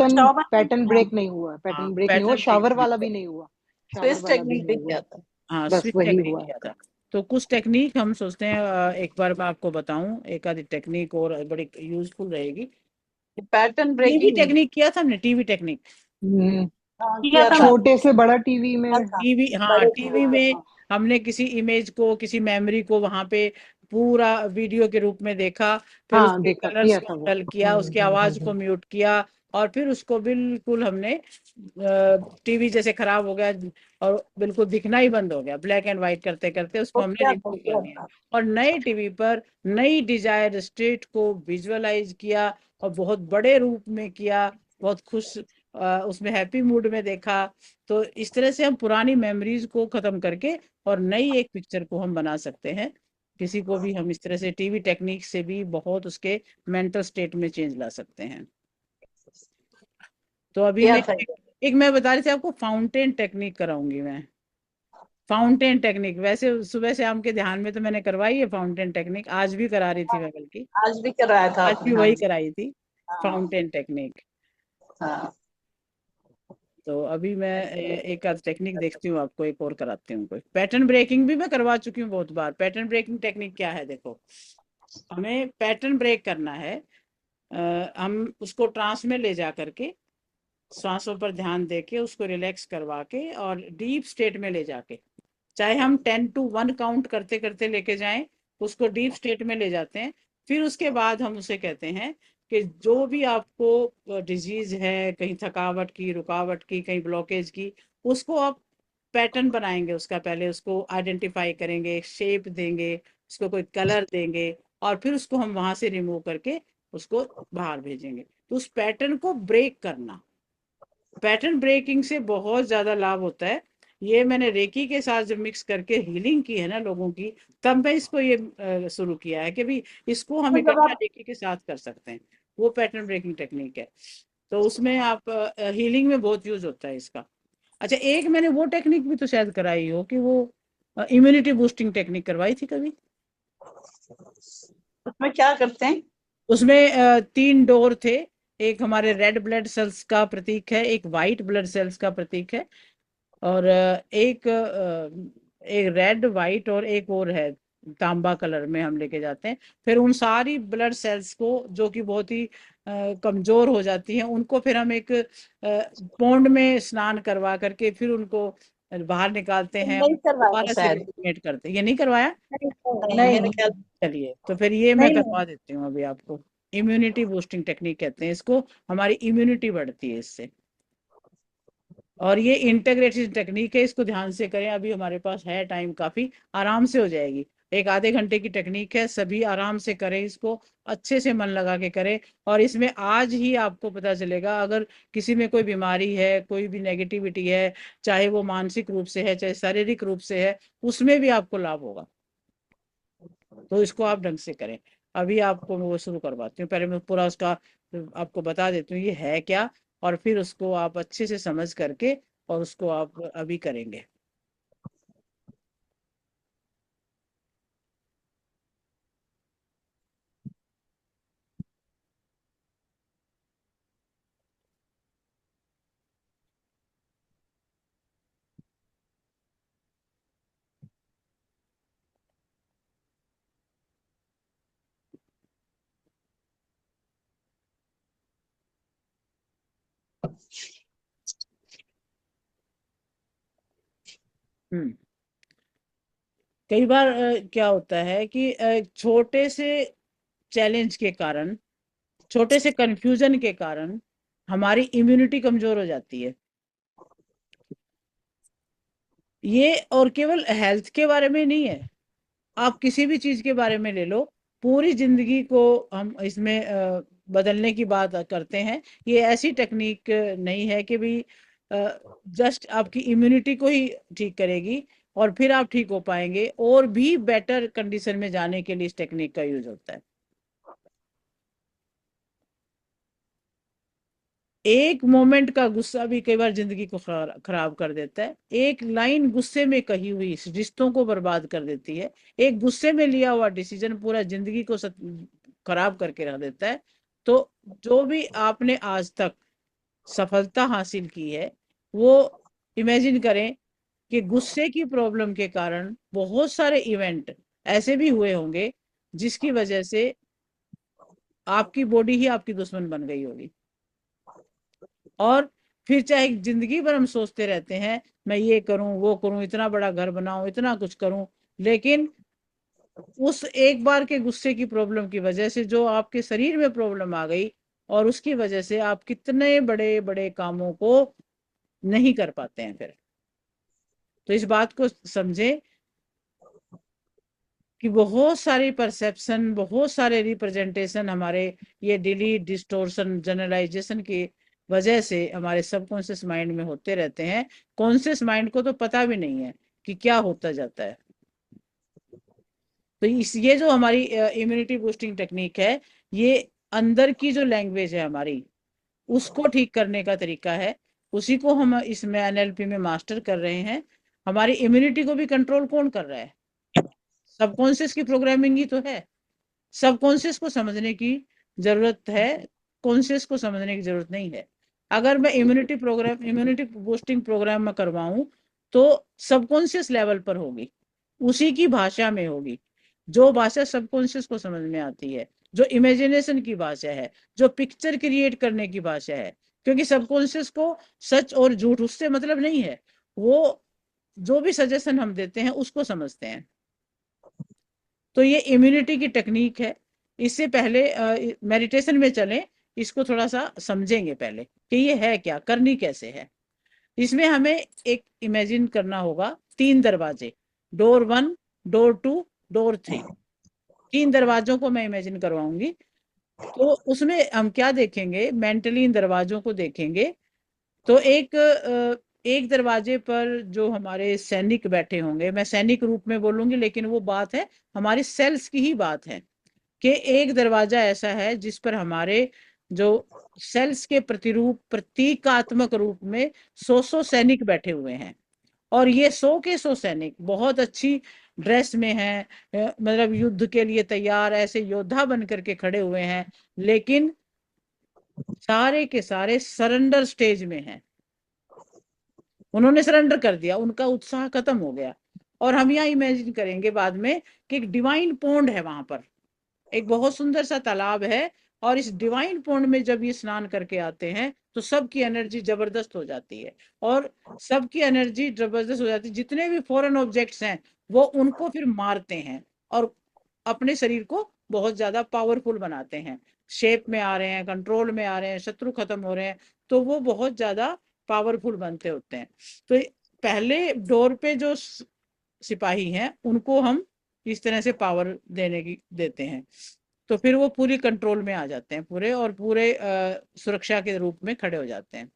S6: पैटर्न ब्रेक नहीं हुआ, पैटर्न ब्रेक नहीं हुआ,
S1: पैटर्न
S6: शावर
S1: ब्रेक
S6: वाला भी नहीं हुआ, शावर वाला भी नहीं हुआ।
S1: हाँ
S6: बस
S1: स्विच
S6: वही
S1: टेक्निक
S6: हुआ
S1: किया
S6: आपका।
S1: था। तो कुछ टेक्निक हम सोचते हैं एक बार मैं आपको बताऊं, एक आधी टेक्निक और बड़ी यूजफुल रहेगी।
S5: पैटर्न
S1: टीवी
S5: ब्रेकिंग
S1: टेक्निक किया था हमने, टीवी टेक्निक।
S6: हम्म,
S7: किया था
S6: छोटे से बड़ा टीवी में।
S1: टीवी, हाँ टीवी में हमने किसी इमेज को, किसी मेमोरी को वहां पे पूरा वीडियो के रूप में देखा, फिर
S6: हाँ
S1: उसके
S6: देखा,
S1: कलर्स
S6: किया था
S1: को
S6: वो।
S1: डल किया, उसकी आवाज को म्यूट किया, और फिर उसको बिल्कुल हमने टीवी जैसे खराब हो गया और बिल्कुल दिखना ही बंद हो गया, ब्लैक एंड व्हाइट करते करते उसको हमने रिमूव कर दिया, और नए टीवी पर नई डिजायर स्टेट को विजुअलाइज किया और बहुत बड़े रूप में किया, बहुत खुश उसमें हैप्पी मूड में देखा। तो इस तरह से हम पुरानी मेमोरीज को खत्म करके और नई एक पिक्चर को हम बना सकते हैं। किसी को भी हम इस तरह से टीवी टेक्निक से भी बहुत उसके मेंटल स्टेट में चेंज ला सकते हैं। तो अभी मैं एक मैं बता रही थी आपको, फाउंटेन टेक्निक कराऊंगी मैं। फाउंटेन टेक्निक वैसे सुबह से शाम के ध्यान में तो मैंने करवाई है फाउंटेन टेक्निक, आज भी करा रही थी मैं, बल्कि
S5: आज भी कराया था
S1: आज
S5: आपने?
S1: भी
S5: हाँ
S1: वही
S5: जी।
S1: कराई थी फाउंटेन टेक्निक।
S5: हाँ
S1: तो अभी मैं एक आध टेक्निक देखती हूँ, आपको एक और कराती हूँ। कोई पैटर्न ब्रेकिंग भी मैं करवा चुकी हूँ बहुत बार। पैटर्न ब्रेकिंग टेक्निक क्या है, देखो हमें पैटर्न ब्रेक करना है। हम उसको ट्रांस में ले जा करके सांसों पर ध्यान देके उसको रिलैक्स करवा के और डीप स्टेट में ले जाके, चाहे हम 10 to 1 काउंट करते करते लेके जाएं, उसको डीप स्टेट में ले जाते हैं। फिर उसके बाद हम उसे कहते हैं कि जो भी आपको डिजीज है, कहीं थकावट की, रुकावट की, कहीं ब्लॉकेज की, उसको आप पैटर्न बनाएंगे उसका, पहले उसको आइडेंटिफाई करेंगे, शेप देंगे, उसको कोई कलर देंगे, और फिर उसको हम वहां से रिमूव करके उसको बाहर भेजेंगे। तो उस पैटर्न को ब्रेक करना, पैटर्न ब्रेकिंग से बहुत ज्यादा लाभ होता है। ये मैंने रेकी के साथ जब मिक्स करके हीलिंग की है ना लोगों की, तब मैं इसको ये शुरू किया है कि भी इसको हम
S3: मतलब
S1: इकट्ठा
S3: आप
S1: रेकी के साथ कर सकते हैं। वो पैटर्न ब्रेकिंग टेक्निक है, तो उसमें आप हीलिंग में बहुत यूज होता है इसका। अच्छा, एक मैंने वो टेक्निक भी तो शायद कराई हो कि वो इम्यूनिटी बूस्टिंग टेक्निक करवाई थी कभी।
S5: उसमें क्या करते हैं?
S1: उसमें 3 डोर थे, एक हमारे रेड ब्लड सेल्स का प्रतीक है, एक वाइट ब्लड सेल्स का प्रतीक है, और एक रेड वाइट और एक और है तांबा कलर में हम लेके जाते हैं। फिर उन सारी ब्लड सेल्स को जो कि बहुत ही कमजोर हो जाती हैं, उनको फिर हम एक पौंड में स्नान करवा करके फिर उनको बाहर निकालते हैं और
S3: नहीं करवाया
S1: दोबारा से
S3: शायद।
S1: रेडिमेट करते हैं। ये नहीं करवाया?
S5: नहीं,
S3: नहीं
S5: मेरे ख्याल
S1: चलिए, तो फिर ये मैं
S3: नहीं नहीं
S1: करवा देती हूँ अभी आपको। इम्यूनिटी बूस्टिंग टेक्निक कहते हैं इसको, हमारी इम्यूनिटी बढ़ती है इससे। और ये इंटीग्रेटेड टेक्निक है, इसको ध्यान से करें। अभी हमारे पास है टाइम काफी, आराम से हो जाएगी। एक आधे घंटे की टेक्निक है, सभी आराम से करें इसको, अच्छे से मन लगा के करें। और इसमें आज ही आपको पता चलेगा, अगर किसी में कोई बीमारी है, कोई भी नेगेटिविटी है, चाहे वो मानसिक रूप से है चाहे शारीरिक रूप से है, उसमें भी आपको लाभ होगा। तो इसको आप ढंग से करें। अभी आपको मैं वो शुरू करवाती हूँ, पहले मैं पूरा उसका आपको बता देती हूँ ये है क्या, और फिर उसको आप अच्छे से समझ करके और उसको आप अभी करेंगे। हम्म कई बार क्या होता है कि छोटे से चैलेंज के कारण, छोटे से कंफ्यूजन के कारण हमारी इम्यूनिटी कमजोर हो जाती है। ये और केवल हेल्थ के बारे में नहीं है, आप किसी भी चीज के बारे में ले लो, पूरी जिंदगी को हम इसमें बदलने की बात करते हैं। ये ऐसी टेक्निक नहीं है कि भी जस्ट आपकी इम्यूनिटी को ही ठीक करेगी और फिर आप ठीक हो पाएंगे, और भी बेटर कंडीशन में जाने के लिए इस टेक्निक का यूज होता है। एक मोमेंट का गुस्सा भी कई बार जिंदगी को खराब कर देता है। एक लाइन गुस्से में कही हुई रिश्तों को बर्बाद कर देती है। एक गुस्से में लिया हुआ डिसीजन पूरा जिंदगी को खराब करके रख देता है। तो जो भी आपने आज तक सफलता हासिल की है, वो इमेजिन करें कि गुस्से की प्रॉब्लम के कारण बहुत सारे इवेंट ऐसे भी हुए होंगे जिसकी वजह से आपकी बॉडी ही आपकी दुश्मन बन गई होगी। और फिर चाहे जिंदगी भर हम सोचते रहते हैं मैं ये करूं वो करूं, इतना बड़ा घर बनाऊं, इतना कुछ करूं, लेकिन उस एक बार के गुस्से की प्रॉब्लम की वजह से जो आपके शरीर में प्रॉब्लम आ गई, और उसकी वजह से आप कितने बड़े बड़े कामों को नहीं कर पाते हैं फिर। तो इस बात को समझें कि बहुत सारी परसेप्शन, बहुत सारे रिप्रेजेंटेशन हमारे ये डिलीट, डिस्टोर्शन, जनरलाइजेशन की वजह से हमारे सबकॉन्शियस माइंड में होते रहते हैं। कॉन्शियस माइंड को तो पता भी नहीं है कि क्या होता जाता है। तो ये जो हमारी इम्यूनिटी बूस्टिंग टेक्निक है, ये अंदर की जो लैंग्वेज है हमारी, उसको ठीक करने का तरीका है। उसी को हम इसमें एनएलपी में मास्टर कर रहे हैं। हमारी इम्यूनिटी को भी कंट्रोल कौन कर रहा है? सबकॉन्शियस की प्रोग्रामिंग ही तो है। सबकॉन्शियस को समझने की जरूरत है, कॉन्शियस को समझने की जरूरत नहीं है। अगर मैं इम्यूनिटी बूस्टिंग प्रोग्राम में करवाऊं तो सबकॉन्शियस लेवल पर होगी, उसी की भाषा में होगी, जो भाषा सबकॉन्शियस को समझ में आती है, जो इमेजिनेशन की भाषा है, जो पिक्चर क्रिएट करने की भाषा है। क्योंकि सबकॉन्शियस को सच और झूठ उससे मतलब नहीं है, वो जो भी सजेशन हम देते हैं उसको समझते हैं। तो ये इम्यूनिटी की टेक्निक है। इससे पहले मेडिटेशन में चलें, इसको थोड़ा सा समझेंगे पहले कि ये है क्या, करनी कैसे है। इसमें हमें एक इमेजिन करना होगा 3 दरवाजे, डोर 1, डोर 2, डोर 3, 3 दरवाजों को मैं इमेजिन करवाऊंगी। तो उसमें हम क्या देखेंगे, मेंटली इन दरवाजों को देखेंगे। तो एक दरवाजे पर जो हमारे सैनिक बैठे होंगे, मैं सैनिक रूप में बोलूंगी, लेकिन वो बात है हमारी सेल्स की ही बात है कि एक दरवाजा ऐसा है जिस पर हमारे जो सेल्स के प्रतिरूप, प्रतीकात्मक रूप में 100 सैनिक बैठे हुए हैं। और ये 100 के 100 सैनिक बहुत अच्छी ड्रेस में हैं, मतलब युद्ध के लिए तैयार, ऐसे योद्धा बन करके खड़े हुए हैं, लेकिन सारे के सारे सरेंडर स्टेज में हैं। उन्होंने सरेंडर कर दिया, उनका उत्साह खत्म हो गया। और हम यहाँ इमेजिन करेंगे बाद में कि एक डिवाइन पोंड है वहां पर, एक बहुत सुंदर सा तालाब है, और इस डिवाइन पोंड में जब ये स्नान करके आते हैं तो सबकी एनर्जी जबरदस्त हो जाती है, और सबकी एनर्जी जबरदस्त हो जाती है, जितने भी फॉरेन ऑब्जेक्ट्स हैं वो उनको फिर मारते हैं और अपने शरीर को बहुत ज्यादा पावरफुल बनाते हैं, शेप में आ रहे हैं, कंट्रोल में आ रहे हैं, शत्रु खत्म हो रहे हैं, तो वो बहुत ज्यादा पावरफुल बनते होते हैं। तो पहले डोर पे जो सिपाही हैं उनको हम इस तरह से पावर देते हैं, तो फिर वो पूरी कंट्रोल में आ जाते हैं पूरे, और पूरे सुरक्षा के रूप में खड़े हो जाते हैं।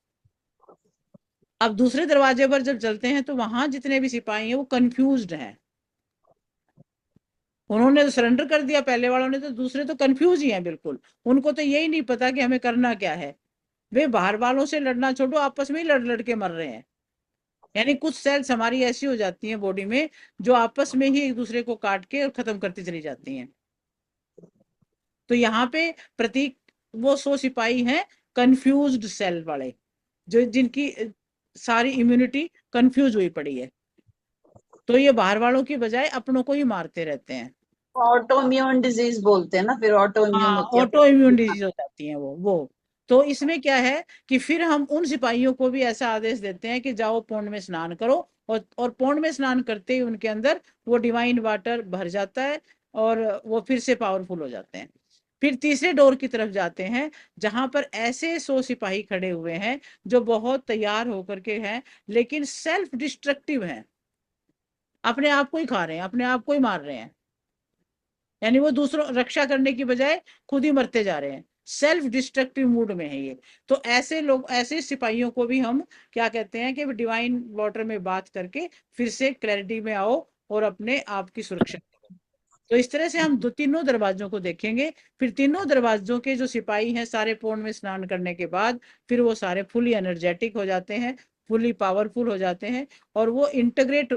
S1: अब दूसरे दरवाजे पर जब चलते हैं तो वहां जितने भी सिपाही हैं वो कंफ्यूज्ड हैं। उन्होंने तो सरेंडर कर दिया पहले वालों ने, तो दूसरे तो कंफ्यूज ही हैं बिल्कुल, उनको तो यही नहीं पता कि हमें करना क्या है। वे बाहर वालों से लड़ना छोड़ो, आपस में ही लड़ लड़ के मर रहे हैं। यानी कुछ सेल्स हमारी ऐसी हो जाती हैं बॉडी में जो आपस में ही एक दूसरे को काट के और खत्म करती चली जाती हैं। तो यहाँ पे प्रतीक वो 100 सिपाही हैं कंफ्यूज्ड सेल वाले, जो जिनकी सारी इम्यूनिटी कंफ्यूज हुई पड़ी है, तो ये बाहर वालों की बजाय अपनों को ही मारते रहते हैं।
S5: ऑटो इम्यून डिजीज बोलते हैं ना, फिर ऑटो इम्यून
S1: हाँ,
S5: होती है
S1: ऑटो इम्यून डिजीज हो जाती है वो। तो इसमें क्या है कि फिर हम उन सिपाहियों को भी ऐसा आदेश देते हैं कि जाओ पौंड में स्नान करो, और पौंड में स्नान करते ही उनके अंदर वो डिवाइन वाटर भर जाता है और वो फिर से पावरफुल हो जाते हैं। फिर तीसरे डोर की तरफ जाते हैं जहां पर ऐसे 100 सिपाही खड़े हुए हैं जो बहुत तैयार होकर के हैं, लेकिन सेल्फ डिस्ट्रक्टिव हैं, अपने आप को ही खा रहे हैं, अपने आप को ही मार रहे हैं। यानी वो दूसरों रक्षा करने की बजाय खुद ही मरते जा रहे हैं, सेल्फ डिस्ट्रक्टिव मूड में है ये। तो ऐसे लोग, ऐसे सिपाहियों को भी हम क्या कहते हैं कि डिवाइन वाटर में बात करके फिर से क्लैरिटी में आओ और अपने आप की सुरक्षा करो। तो इस तरह से हम तीनों दरवाजों को देखेंगे। फिर तीनों दरवाजों के जो सिपाही हैं सारे पौंड में स्नान करने के बाद फिर वो सारे फुली एनर्जेटिक हो जाते हैं, फुली पावरफुल हो जाते हैं, और वो इंटीग्रेट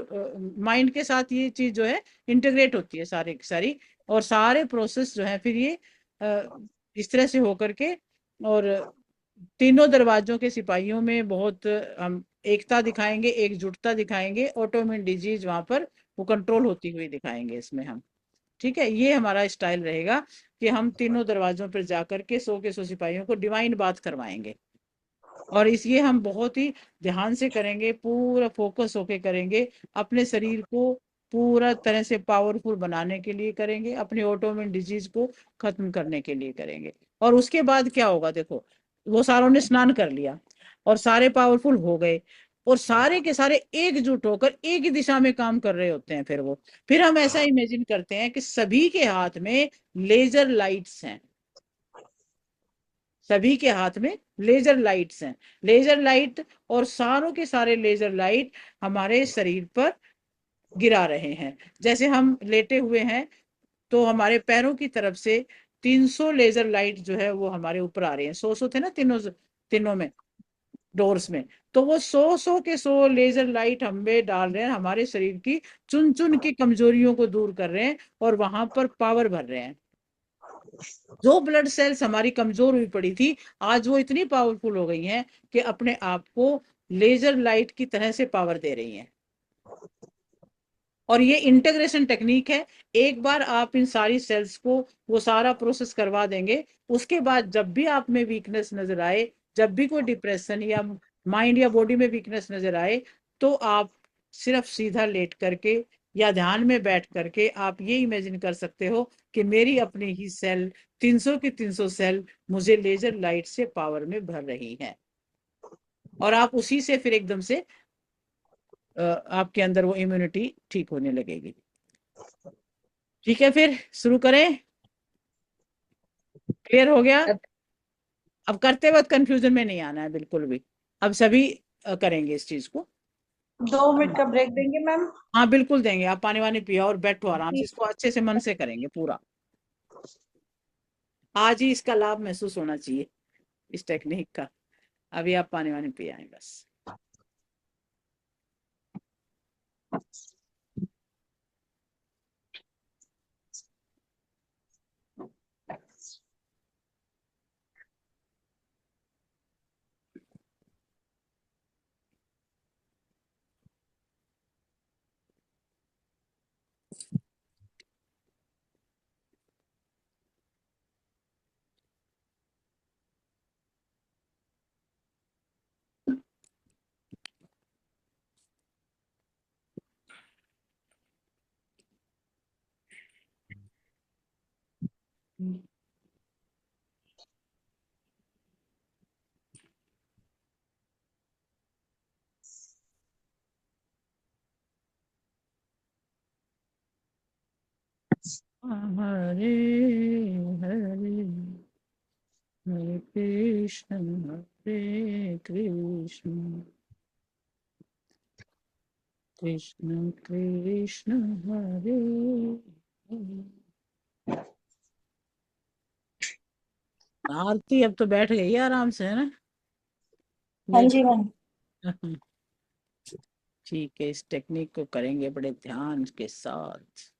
S1: माइंड के साथ ये चीज जो है इंटीग्रेट होती है सारी की सारी, और सारे प्रोसेस जो है फिर ये इस तरह से होकर के, और तीनों दरवाजों के सिपाहियों में बहुत हम एकता दिखाएंगे, एकजुटता दिखाएंगे, ऑटोइम्यून डिजीज वहां पर वो कंट्रोल होती हुई दिखाएंगे इसमें हम। ठीक है, ये हमारा स्टाइल रहेगा कि हम तीनों दरवाजों पर जाकर के 100 के 100 सिपाहियों को डिवाइन बात करवाएंगे, और इसलिए हम बहुत ही ध्यान से करेंगे, पूरा फोकस होके करेंगे, अपने शरीर को पूरा तरह से पावरफुल बनाने के लिए करेंगे, अपने ऑटोइम्यून डिजीज को खत्म करने के लिए करेंगे। और उसके बाद क्या होगा, देखो वो सारों ने स्नान कर लिया और सारे पावरफुल हो गए, और सारे के सारे एकजुट होकर एक ही दिशा में काम कर रहे होते हैं। फिर हम ऐसा इमेजिन करते हैं कि सभी के हाथ में लेजर लाइट्स हैं, सभी के हाथ में लेजर लाइट्स हैं, लेजर लाइट, और सारों के सारे लेजर लाइट हमारे शरीर पर गिरा रहे हैं। जैसे हम लेटे हुए हैं तो हमारे पैरों की तरफ से 300 लेजर लाइट जो है वो हमारे ऊपर आ रहे हैं, 100 थे ना तीनों में डोर्स में, तो वो 100 के 100 लेजर लाइट हम में डाल रहे हैं, हमारे शरीर की चुन चुन की कमजोरियों को दूर कर रहे हैं और वहां पर पावर भर रहे हैं। जो ब्लड सेल्स हमारी कमजोर हुई पड़ी थी, आज वो इतनी पावरफुल हो गई हैं कि अपने आप को लेजर लाइट की तरह से पावर दे रही हैं। और ये इंटीग्रेशन टेक्निक है, एक बार आप इन सारी सेल्स को वो सारा प्रोसेस करवा देंगे, उसके बाद जब भी आप में वीकनेस नजर आए, जब भी कोई डिप्रेशन या माइंड या बॉडी में वीकनेस नजर आए, तो आप सिर्फ सीधा लेट करके या ध्यान में बैठ करके आप ये इमेजिन कर सकते हो कि मेरी अपनी ही सेल 300 की 300 सेल मुझे लेजर लाइट से पावर में भर रही है। और आप उसी से फिर एकदम से आपके अंदर वो इम्यूनिटी ठीक होने लगेगी। ठीक है, फिर शुरू करें। क्लियर हो गया? अब करते वक्त कंफ्यूजन में नहीं आना है बिल्कुल भी। अब सभी करेंगे इस चीज को।
S3: 2 मिनट का ब्रेक देंगे मैम?
S1: हाँ बिल्कुल देंगे। आप पानी वानी पियो और बैठो आराम से, इसको अच्छे से मन से करेंगे पूरा। आज ही इसका लाभ महसूस होना चाहिए इस टेक्निक का। अभी आप पानी वानी पी आए बस। हरे हरे हरे कृष्ण कृष्ण कृष्ण हरे हरे। आरती अब तो बैठ गई है आराम से, है ना?
S7: हाँ जी मैम।
S1: ठीक है, इस टेक्निक को करेंगे बड़े ध्यान के साथ।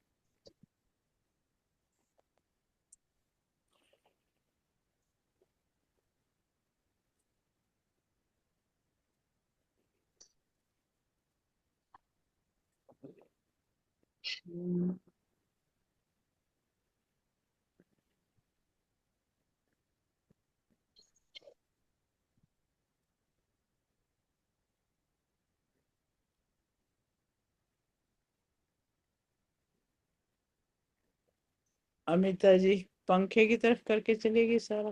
S1: अमिता जी पंखे की तरफ करके चलेगी सारा।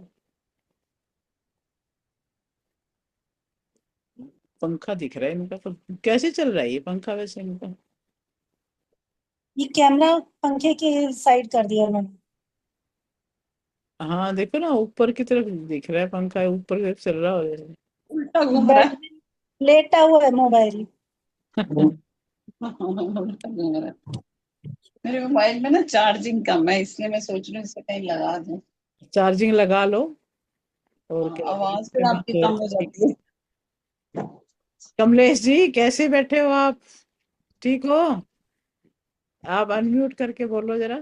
S1: पंखा दिख रहा है इनका, तो कैसे चल रहा है ये पंखा वैसे इनका?
S7: ये कैमरा पंखे के साइड कर दिया मैंने।
S1: हाँ देखो ना, ऊपर की तरफ दिख रहा है पंखा, ऊपर की तरफ चल रहा हो
S5: उल्टा घूम रहा
S7: बेड में लेटा हुआ है मोबाइल।
S5: उल्टा घूम रहा है। मेरे मोबाइल में ना चार्जिंग कम है, इसलिए मैं सोच रही हूँ इसे कहीं लगा दूं।
S1: चार्जिंग लगा लो। और
S5: हाँ,
S1: क्या
S5: आवाज फिर आपकी कम हो जाती है।
S1: कमलेश जी कैसे बैठे हो आप? ठीक हो? आप अनम्यूट करके बोलो जरा।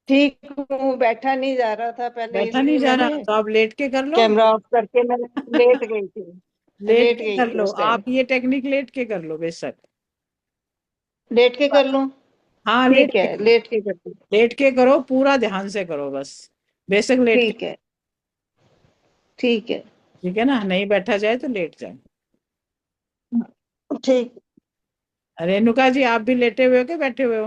S8: ठीक हूँ, बैठा नहीं जा रहा था पहले,
S1: बैठा नहीं
S8: इसलिए
S1: जा
S8: मैंने
S1: रहा तो आप लेट के कर लो।
S8: कैमरा ऑफ करके मैं लेट गई थी।
S1: लेट
S8: लेट
S1: के
S8: गई
S1: कर
S8: थी
S1: लो
S8: उस टाइम।
S1: आप, ये टेक्निक लेट के कर लो बेशक।
S8: लेट के कर लूं?
S1: हाँ लेट
S8: ठीक
S1: के
S8: है,
S1: करो।
S8: लेट के करती हूँ।
S1: लेट के करो, पूरा ध्यान से करो बस। बेशक लेट के।
S8: ठीक है, ठीक है,
S1: ठीक है ना, नहीं बैठा जाए तो लेट जाए।
S8: ठीक।
S1: रेणुका जी आप भी लेटे हुए हो कि बैठे हुए हो?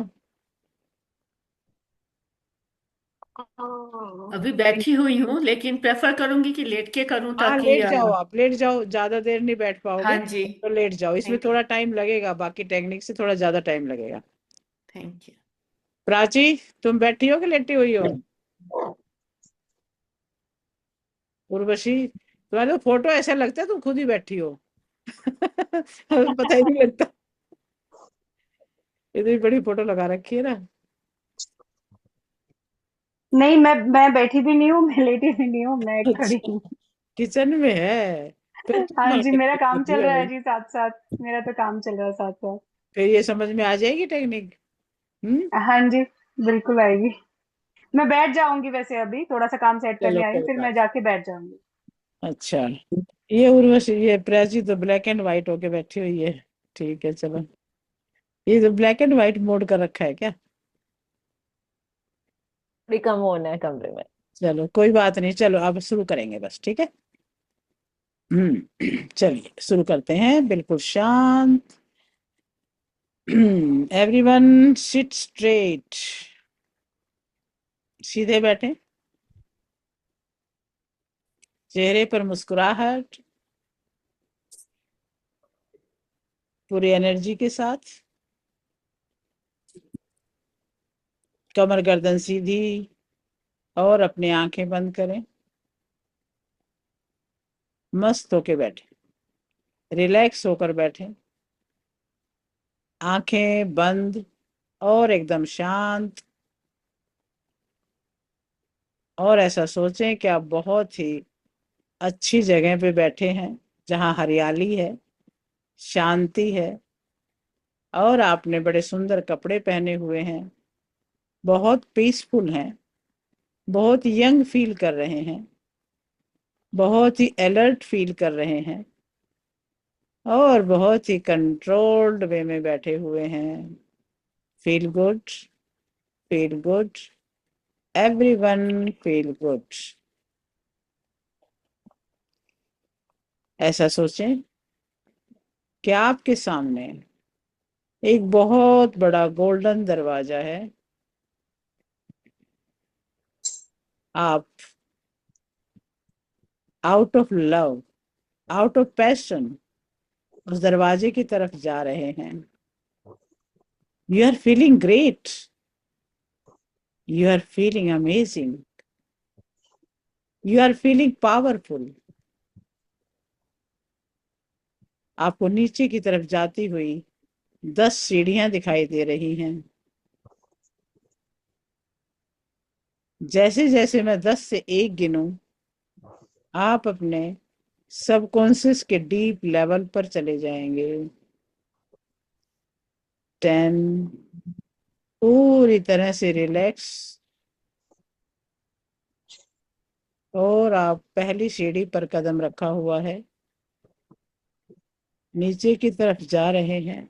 S4: अभी बैठी हुई हूँ, लेकिन प्रेफर करूंगी कि लेट के करूं
S1: हाँ
S4: ताकि
S1: लेट जाओ, आप लेट जाओ, ज्यादा देर नहीं बैठ
S4: हाँ
S1: पाओगे
S4: जी।
S1: तो लेट जाओ। इसमें
S4: थैंक यू।
S1: थोड़ा टाइम लगेगा, बाकी टेक्निक से थोड़ा ज्यादा टाइम लगेगा।
S4: Thank you.
S1: प्राची तुम बैठी हो कि लेटी हुई हो? उर्वशी तुम्हारा तो फोटो ऐसा लगता है तुम खुद ही बैठी हो। पता ही नहीं लगता। इतनी बड़ी फोटो लगा रखी है ना।
S2: नहीं, मैं बैठी भी नहीं हूँ, मैं लेटी भी नहीं हूँ, मैं खड़ी
S1: अच्छा,
S2: हूँ।
S1: किचन में है? फिर तो
S2: हाँ जी,
S1: तुम्हारा
S2: मेरा
S1: technique
S2: काम चल
S1: बढ़िया
S2: रहा है
S1: है।
S2: जी, साथ साथ मेरा तो काम चल रहा है साथ साथ।
S1: फिर ये समझ में आ जाएगी टेक्निक। हम्म।
S2: हाँ जी, बिल्कुल आएगी। मैं बैठ जाऊंगी वैसे, अभी थोड़ा सा काम सेट
S1: चलो
S2: करने आई हूँ,
S1: कोई
S2: फिर
S1: बात।
S2: मैं जाके बैठ जाऊंगी।
S1: अच्छा, ये उर्वशी, ये प्राची तो ब्लैक एंड व्हाइट होके बैठी हुई है। ठीक है चलो। ये तो ब्लैक एंड व्हाइट मोड कर रखा है क्या?
S8: भी कम होना है कमरे में।
S1: चलो कोई बात नहीं, चलो अब शुरू करेंगे बस, ठीक है। चलिए शुरू करते हैं, बिल्कुल शांत। Everyone seat straight. सीधे बैठे। चेहरे पर मुस्कुराहट, पूरी एनर्जी के साथ। कमर गर्दन सीधी और अपनी आंखें बंद करें। मस्त होके बैठे, रिलैक्स होकर बैठे, आंखें बंद और एकदम शांत। और ऐसा सोचें कि आप बहुत ही अच्छी जगह पे बैठे हैं, जहां हरियाली है, शांति है, और आपने बड़े सुंदर कपड़े पहने हुए हैं, बहुत पीसफुल हैं, बहुत यंग फील कर रहे हैं, बहुत ही अलर्ट फील कर रहे हैं, और बहुत ही कंट्रोल्ड वे में बैठे हुए हैं। Feel good, feel good, everyone feel good. ऐसा सोचें कि आपके सामने एक बहुत बड़ा गोल्डन दरवाजा है। आप out of love, out of passion उस दरवाजे की तरफ जा रहे हैं। You are feeling great, you are feeling amazing, you are feeling powerful. आपको नीचे की तरफ जाती हुई 10 सीढ़ियां दिखाई दे रही हैं। जैसे जैसे मैं 10 से 1 गिनूं, आप अपने सबकॉन्शियस के डीप लेवल पर चले जाएंगे। 10, पूरी तरह से रिलैक्स। और आप पहली सीढ़ी पर कदम रखा हुआ है, नीचे की तरफ जा रहे हैं,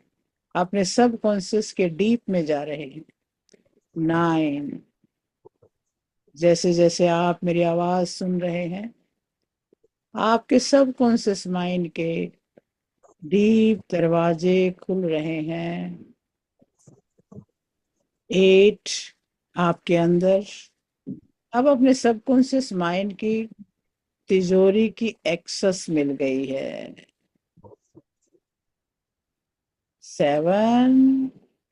S1: अपने सबकॉन्शियस के डीप में जा रहे हैं। 9, जैसे जैसे आप मेरी आवाज सुन रहे हैं, आपके सबकॉन्शियस माइंड के डीप दरवाजे खुल रहे हैं। 8, आपके अंदर अब अपने सबकॉन्शियस माइंड की तिजोरी की एक्सेस मिल गई है। 7,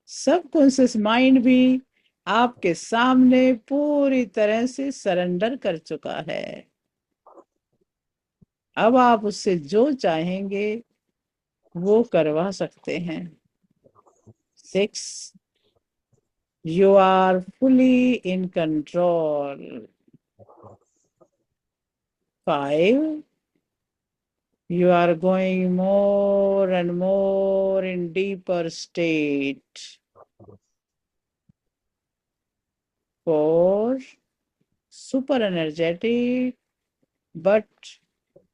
S1: सबकॉन्शियस माइंड भी आपके सामने पूरी तरह से सरेंडर कर चुका है। अब आप उससे जो चाहेंगे वो करवा सकते हैं। 6, you are fully in control. 5, you are going more and more in deeper state. 4, super energetic, but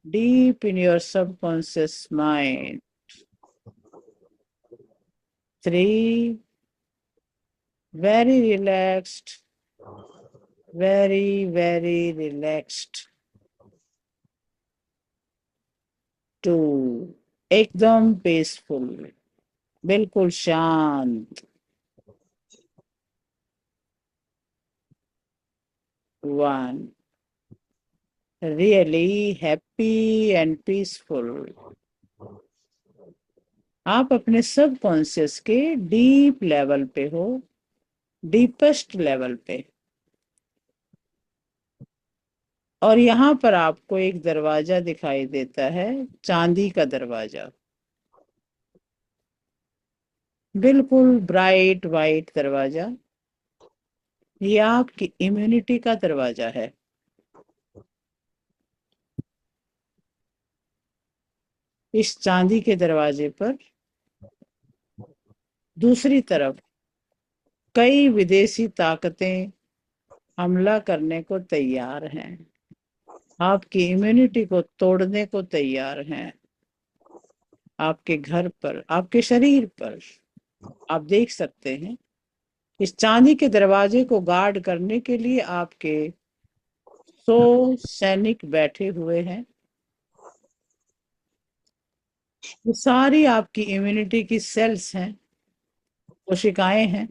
S1: deep in your subconscious mind. 3, very relaxed, very, very relaxed. 2, एकदम पीसफुल, बिल्कुल शांत। 1, really happy and peaceful. आप अपने subconscious के deep level पे हो, deepest level पे। और यहाँ पर आपको एक दरवाजा दिखाई देता है, चांदी का दरवाजा, बिल्कुल ब्राइट वाइट दरवाजा। ये आपकी इम्यूनिटी का दरवाजा है। इस चांदी के दरवाजे पर दूसरी तरफ कई विदेशी ताकतें हमला करने को तैयार हैं, आपकी इम्यूनिटी को तोड़ने को तैयार हैं। आपके घर पर, आपके शरीर पर आप देख सकते हैं, इस चांदी के दरवाजे को गार्ड करने के लिए आपके 100 सैनिक बैठे हुए हैं। ये सारी आपकी इम्यूनिटी की सेल्स हैं, कोशिकाएं हैं,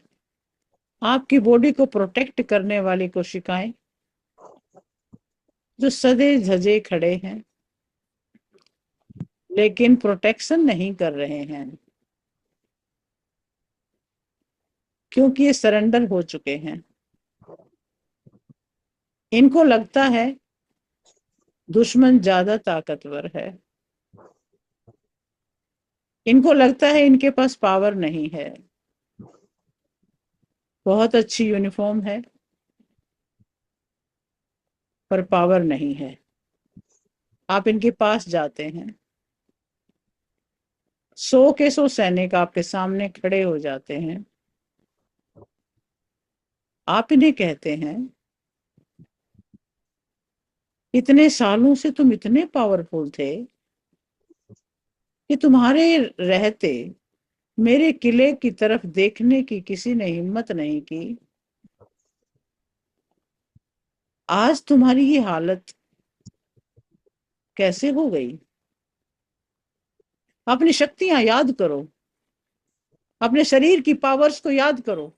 S1: आपकी बॉडी को प्रोटेक्ट करने वाली कोशिकाएं। जो सदे धजे खड़े हैं लेकिन प्रोटेक्शन नहीं कर रहे हैं, क्योंकि ये सरेंडर हो चुके हैं। इनको लगता है दुश्मन ज्यादा ताकतवर है, इनको लगता है इनके पास पावर नहीं है। बहुत अच्छी यूनिफॉर्म है पर पावर नहीं है। आप इनके पास जाते हैं, 100 के 100 सैनिक आपके सामने खड़े हो जाते हैं। आप इन्हें कहते हैं इतने सालों से तुम इतने पावरफुल थे कि तुम्हारे रहते मेरे किले की तरफ देखने की किसी ने हिम्मत नहीं की। आज तुम्हारी ये हालत कैसे हो गई? अपनी शक्तियां याद करो, अपने शरीर की पावर्स को याद करो।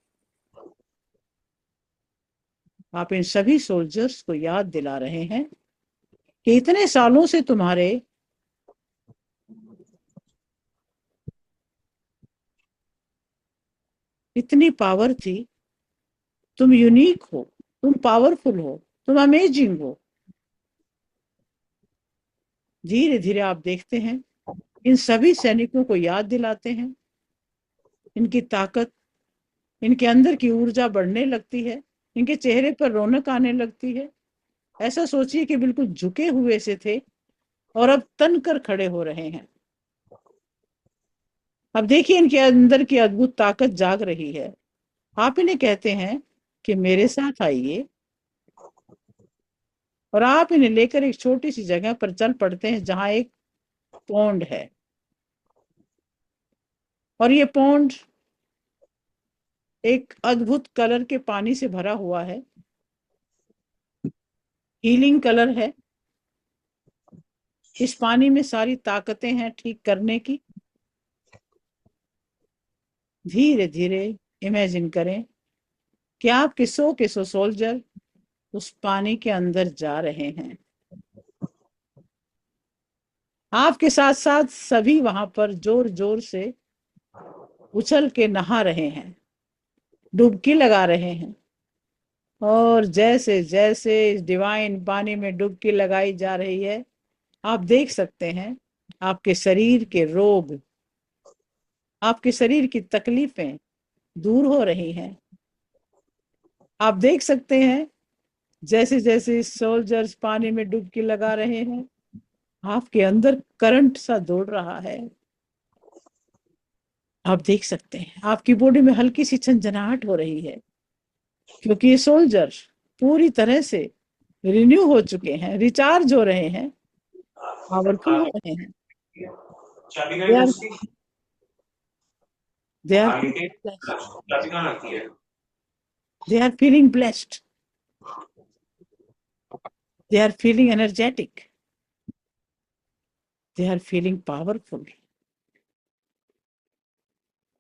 S1: आप इन सभी सोल्जर्स को याद दिला रहे हैं कि इतने सालों से तुम्हारे इतनी पावर थी, तुम यूनिक हो, तुम पावरफुल हो, तुम अमेजिंग हो। धीरे धीरे आप देखते हैं इन सभी सैनिकों को याद दिलाते हैं, इनकी ताकत, इनके अंदर की ऊर्जा बढ़ने लगती है, इनके चेहरे पर रौनक आने लगती है। ऐसा सोचिए कि बिल्कुल झुके हुए से थे और अब तन कर खड़े हो रहे हैं। अब देखिए इनके अंदर की अद्भुत ताकत जाग रही है। आप इन्हें कहते हैं कि मेरे साथ आइए, और आप इन्हें लेकर एक छोटी सी जगह पर चल पड़ते हैं जहां एक पौंड है। और ये पौंड एक अद्भुत कलर के पानी से भरा हुआ है, हीलिंग कलर है। इस पानी में सारी ताकतें हैं ठीक करने की। धीरे धीरे इमेजिन करें कि आपके 100 के 100 सोल्जर उस पानी के अंदर जा रहे हैं। आपके साथ साथ सभी वहां पर जोर जोर से उछल के नहा रहे हैं, डुबकी लगा रहे हैं। और जैसे जैसे इस डिवाइन पानी में डुबकी लगाई जा रही है, आप देख सकते हैं आपके शरीर के रोग, आपके शरीर की तकलीफें दूर हो रही हैं। आप देख सकते हैं जैसे जैसे सोल्जर्स पानी में डुबकी लगा रहे हैं, आपके अंदर करंट सा दौड़ रहा है। आप देख सकते हैं आपकी बॉडी में हल्की सी झंझनाहट हो रही है, क्योंकि ये सोल्जर पूरी तरह से रिन्यू हो चुके हैं, रिचार्ज हो रहे हैं, पावरफुल हो रहे हैं। They are feeling blessed. They are feeling energetic. They are feeling powerful.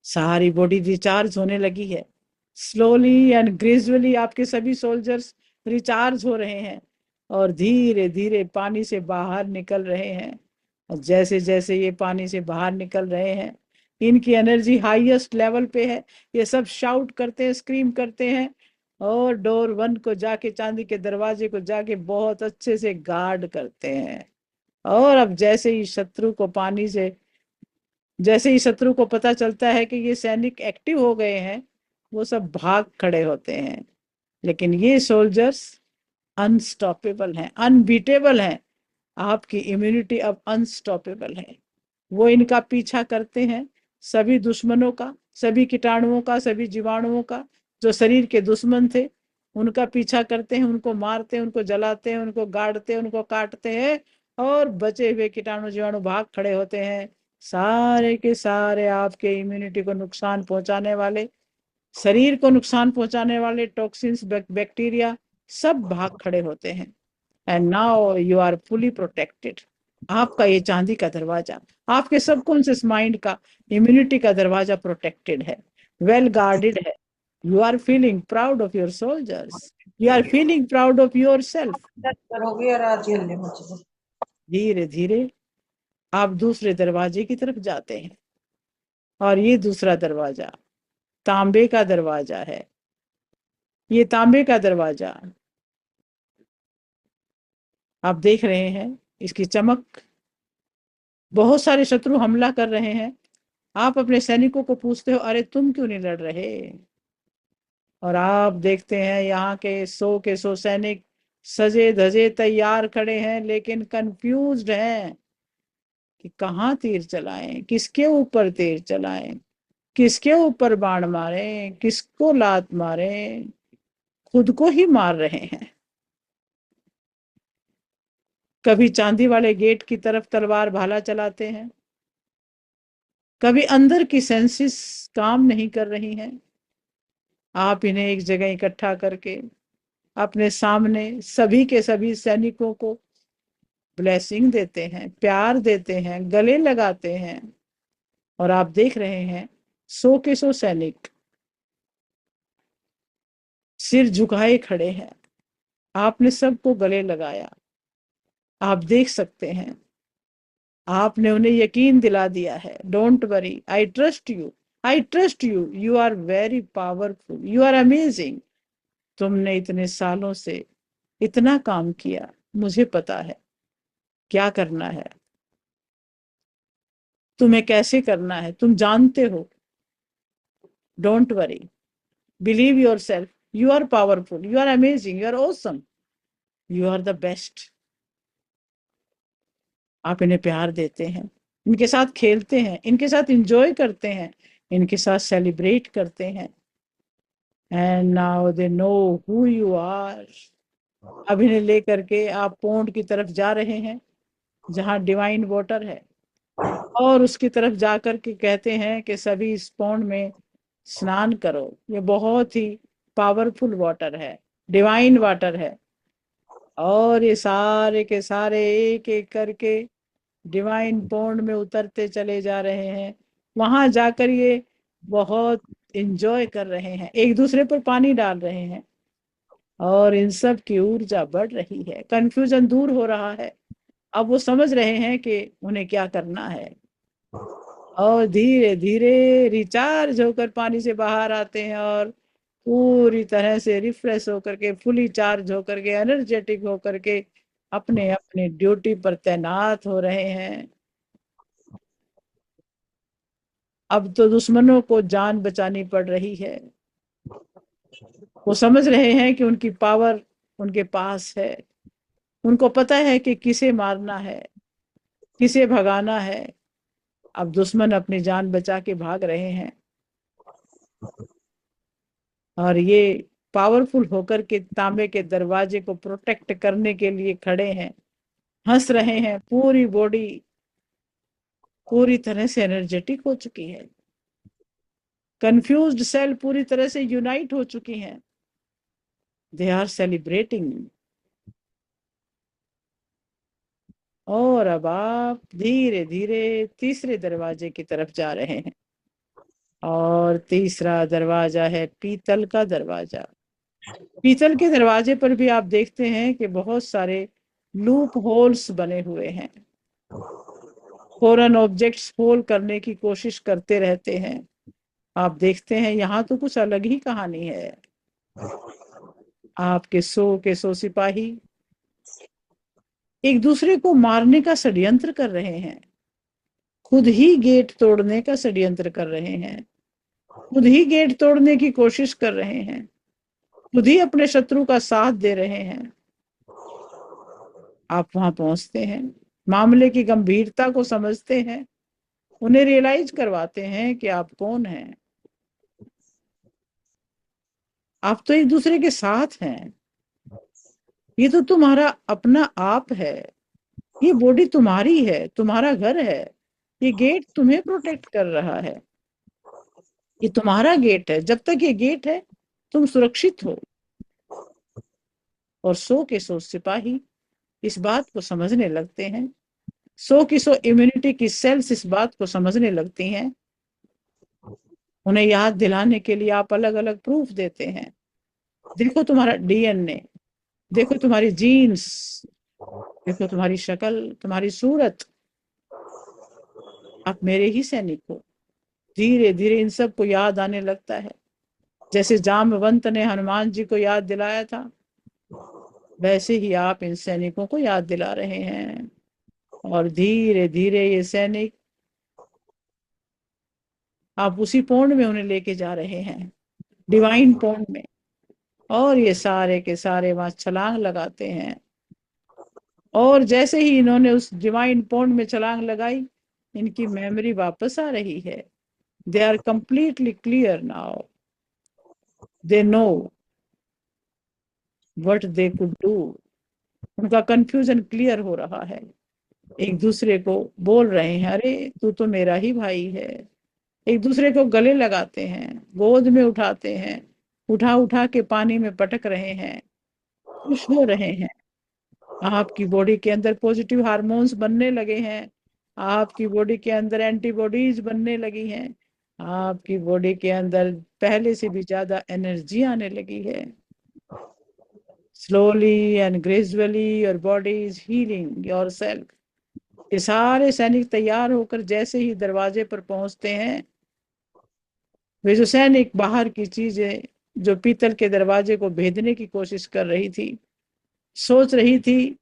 S1: सारी बॉडी रिचार्ज होने लगी है। स्लोली एंड ग्रेजुअली आपके सभी सोल्जर्स रिचार्ज हो रहे हैं और धीरे धीरे पानी से बाहर निकल रहे हैं। और जैसे जैसे ये पानी से बाहर निकल रहे हैं, इनकी एनर्जी हाईएस्ट लेवल पे है। ये सब शाउट करते हैं, स्क्रीम करते हैं और डोर 1 को जाके, चांदी के दरवाजे को जाके बहुत अच्छे से गार्ड करते हैं। और अब जैसे ही शत्रु को पता चलता है कि ये सैनिक एक्टिव हो गए हैं, वो सब भाग खड़े होते हैं। लेकिन ये सोल्जर्स अनस्टॉपेबल हैं, अनबीटेबल हैं। आपकी इम्यूनिटी अब अनस्टॉपेबल है। वो इनका पीछा करते हैं, सभी दुश्मनों का, सभी कीटाणुओं का, सभी जीवाणुओं का, जो शरीर के दुश्मन थे उनका पीछा करते हैं, उनको मारते हैं, उनको जलाते हैं, उनको गाड़ते हैं, उनको काटते हैं। और बचे हुए कीटाणु जीवाणु भाग खड़े होते हैं। सारे के सारे आपके इम्यूनिटी को नुकसान पहुंचाने वाले, शरीर को नुकसान पहुंचाने वाले टॉक्सिन्स, बैक्टीरिया सब भाग खड़े होते हैं। And now you are fully protected. आपका ये चांदी का दरवाजा, आपके सबकॉन्शियस माइंड का इम्यूनिटी का दरवाजा प्रोटेक्टेड है, वेल गार्डेड है। You are feeling proud of your soldiers. You are feeling proud of yourself.
S3: होगी और आज हिलने मुझे।
S1: धीरे धीरे आप दूसरे दरवाजे की तरफ जाते हैं और ये दूसरा दरवाजा तांबे का दरवाजा है। ये तांबे का दरवाजा आप देख रहे हैं, इसकी चमक। बहुत सारे शत्रु हमला कर रहे हैं। आप अपने सैनिकों को पूछते हो, अरे तुम क्यों नहीं लड़ रहे? और आप देखते हैं यहाँ के 100 के 100 सैनिक सजे धजे तैयार खड़े हैं, लेकिन कंफ्यूज्ड हैं कि कहाँ तीर चलाएं, किसके ऊपर तीर चलाएं, किसके ऊपर बाण मारें, किसको लात मारें। खुद को ही मार रहे हैं। कभी चांदी वाले गेट की तरफ तलवार भाला चलाते हैं, कभी अंदर की सेंसेस काम नहीं कर रही हैं। आप इन्हें एक जगह इकट्ठा करके अपने सामने सभी के सभी सैनिकों को ब्लेसिंग देते हैं, प्यार देते हैं, गले लगाते हैं। और आप देख रहे हैं 100 के 100 सैनिक सिर झुकाए खड़े हैं। आपने सबको गले लगाया। आप देख सकते हैं, आपने उन्हें यकीन दिला दिया है, don't worry, I trust you, I trust you, you are very powerful, you are amazing. तुमने इतने सालों से इतना काम किया, मुझे पता है क्या करना है, तुम्हें कैसे करना है, तुम जानते हो। Don't worry, believe yourself, you are powerful, you are amazing, you are awesome, you are the best. आप इन्हें प्यार देते हैं, इनके साथ खेलते हैं, इनके साथ एंजॉय करते हैं, इनके साथ सेलिब्रेट करते हैं। And now they know who you are. अब इन्हें लेकर के आप पोंड की तरफ जा रहे हैं जहां डिवाइन वाटर है, और उसकी तरफ जाकर के कहते हैं कि सभी इस पोंड में स्नान करो। ये बहुत ही पावरफुल वाटर है, डिवाइन वाटर है। और ये सारे के सारे एक एक करके डिवाइन पोंड में उतरते चले जा रहे हैं। वहां जाकर ये बहुत एंजॉय कर रहे हैं, एक दूसरे पर पानी डाल रहे हैं, और इन सब की ऊर्जा बढ़ रही है। कंफ्यूजन दूर हो रहा है। अब वो समझ रहे हैं कि उन्हें क्या करना है, और धीरे धीरे रिचार्ज होकर पानी से बाहर आते हैं और पूरी तरह से रिफ्रेश होकर के, फुली चार्ज होकर के, एनर्जेटिक होकर के अपने अपने ड्यूटी पर तैनात हो रहे हैं। अब तो दुश्मनों को जान बचानी पड़ रही है। वो समझ रहे हैं कि उनकी पावर उनके पास है। उनको पता है कि किसे मारना है, किसे भगाना है। अब दुश्मन अपनी जान बचा के भाग रहे हैं, और ये पावरफुल होकर के तांबे के दरवाजे को प्रोटेक्ट करने के लिए खड़े हैं, हंस रहे हैं। पूरी बॉडी पूरी तरह से एनर्जेटिक हो चुकी है। कंफ्यूज्ड सेल पूरी तरह से यूनाइट हो चुकी हैं। They are celebrating. और अब आप धीरे धीरे तीसरे दरवाजे की तरफ जा रहे हैं, और तीसरा दरवाजा है पीतल का दरवाजा। पीतल के दरवाजे पर भी आप देखते हैं कि बहुत सारे लूप होल्स बने हुए हैं। फॉरेन ऑब्जेक्ट्स होल करने की कोशिश करते रहते हैं। आप देखते हैं यहाँ तो कुछ अलग ही कहानी है। आपके 100 के 100 सिपाही एक दूसरे को मारने का षड्यंत्र कर रहे हैं, खुद ही गेट तोड़ने का षड्यंत्र कर रहे हैं, खुद ही गेट तोड़ने की कोशिश कर रहे हैं, खुद ही अपने शत्रु का साथ दे रहे हैं। आप वहां पहुंचते हैं, मामले की गंभीरता को समझते हैं, उन्हें रियलाइज करवाते हैं कि आप कौन हैं। आप तो एक दूसरे के साथ हैं। ये तो तुम्हारा अपना आप है, ये बॉडी तुम्हारी है, तुम्हारा घर है, ये गेट तुम्हें प्रोटेक्ट कर रहा है, ये तुम्हारा गेट है। जब तक ये गेट है तुम सुरक्षित हो। और 100 के 100 सिपाही इस बात को समझने लगते हैं। 100 की 100 इम्यूनिटी की सेल्स इस बात को समझने लगती हैं। उन्हें याद दिलाने के लिए आप अलग अलग प्रूफ देते हैं। देखो तुम्हारा डीएनए, देखो तुम्हारी जीन्स, देखो तुम्हारी शक्ल, तुम्हारी सूरत, आप मेरे ही सैनिक हो। धीरे धीरे इन सब को याद आने लगता है। जैसे जामवंत ने हनुमान जी को याद दिलाया था, वैसे ही आप इन सैनिकों को याद दिला रहे हैं। और धीरे धीरे ये सैनिक, आप उसी पौंड में उन्हें लेके जा रहे हैं, डिवाइन पौंड में। और ये सारे के सारे वहां छलांग लगाते हैं। और जैसे ही इन्होंने उस डिवाइन पौंड में छलांग लगाई, इनकी मेमोरी वापस आ रही है। They are completely clear now, they know what they could do. उनका कंफ्यूजन क्लियर हो रहा है। एक दूसरे को बोल रहे हैं, अरे तू तो मेरा ही भाई है। एक दूसरे को गले लगाते हैं, गोद में उठाते हैं, उठा उठा के पानी में पटक रहे हैं, खुश हो रहे हैं। आपकी बॉडी के अंदर पॉजिटिव हार्मोन्स बनने लगे हैं। आपकी बॉडी के अंदर एंटीबॉडीज बनने लगी हैं। आपकी बॉडी के अंदर पहले से भी ज्यादा एनर्जी आने लगी है। Slowly and gradually your body is healing yourself. ये सारे सैनिक तैयार होकर जैसे ही दरवाजे पर पहुंचते हैं, वे जो सैनिक बाहर की चीजें, जो पीतल के दरवाजे को भेदने की कोशिश कर रही थी, सोच रही थी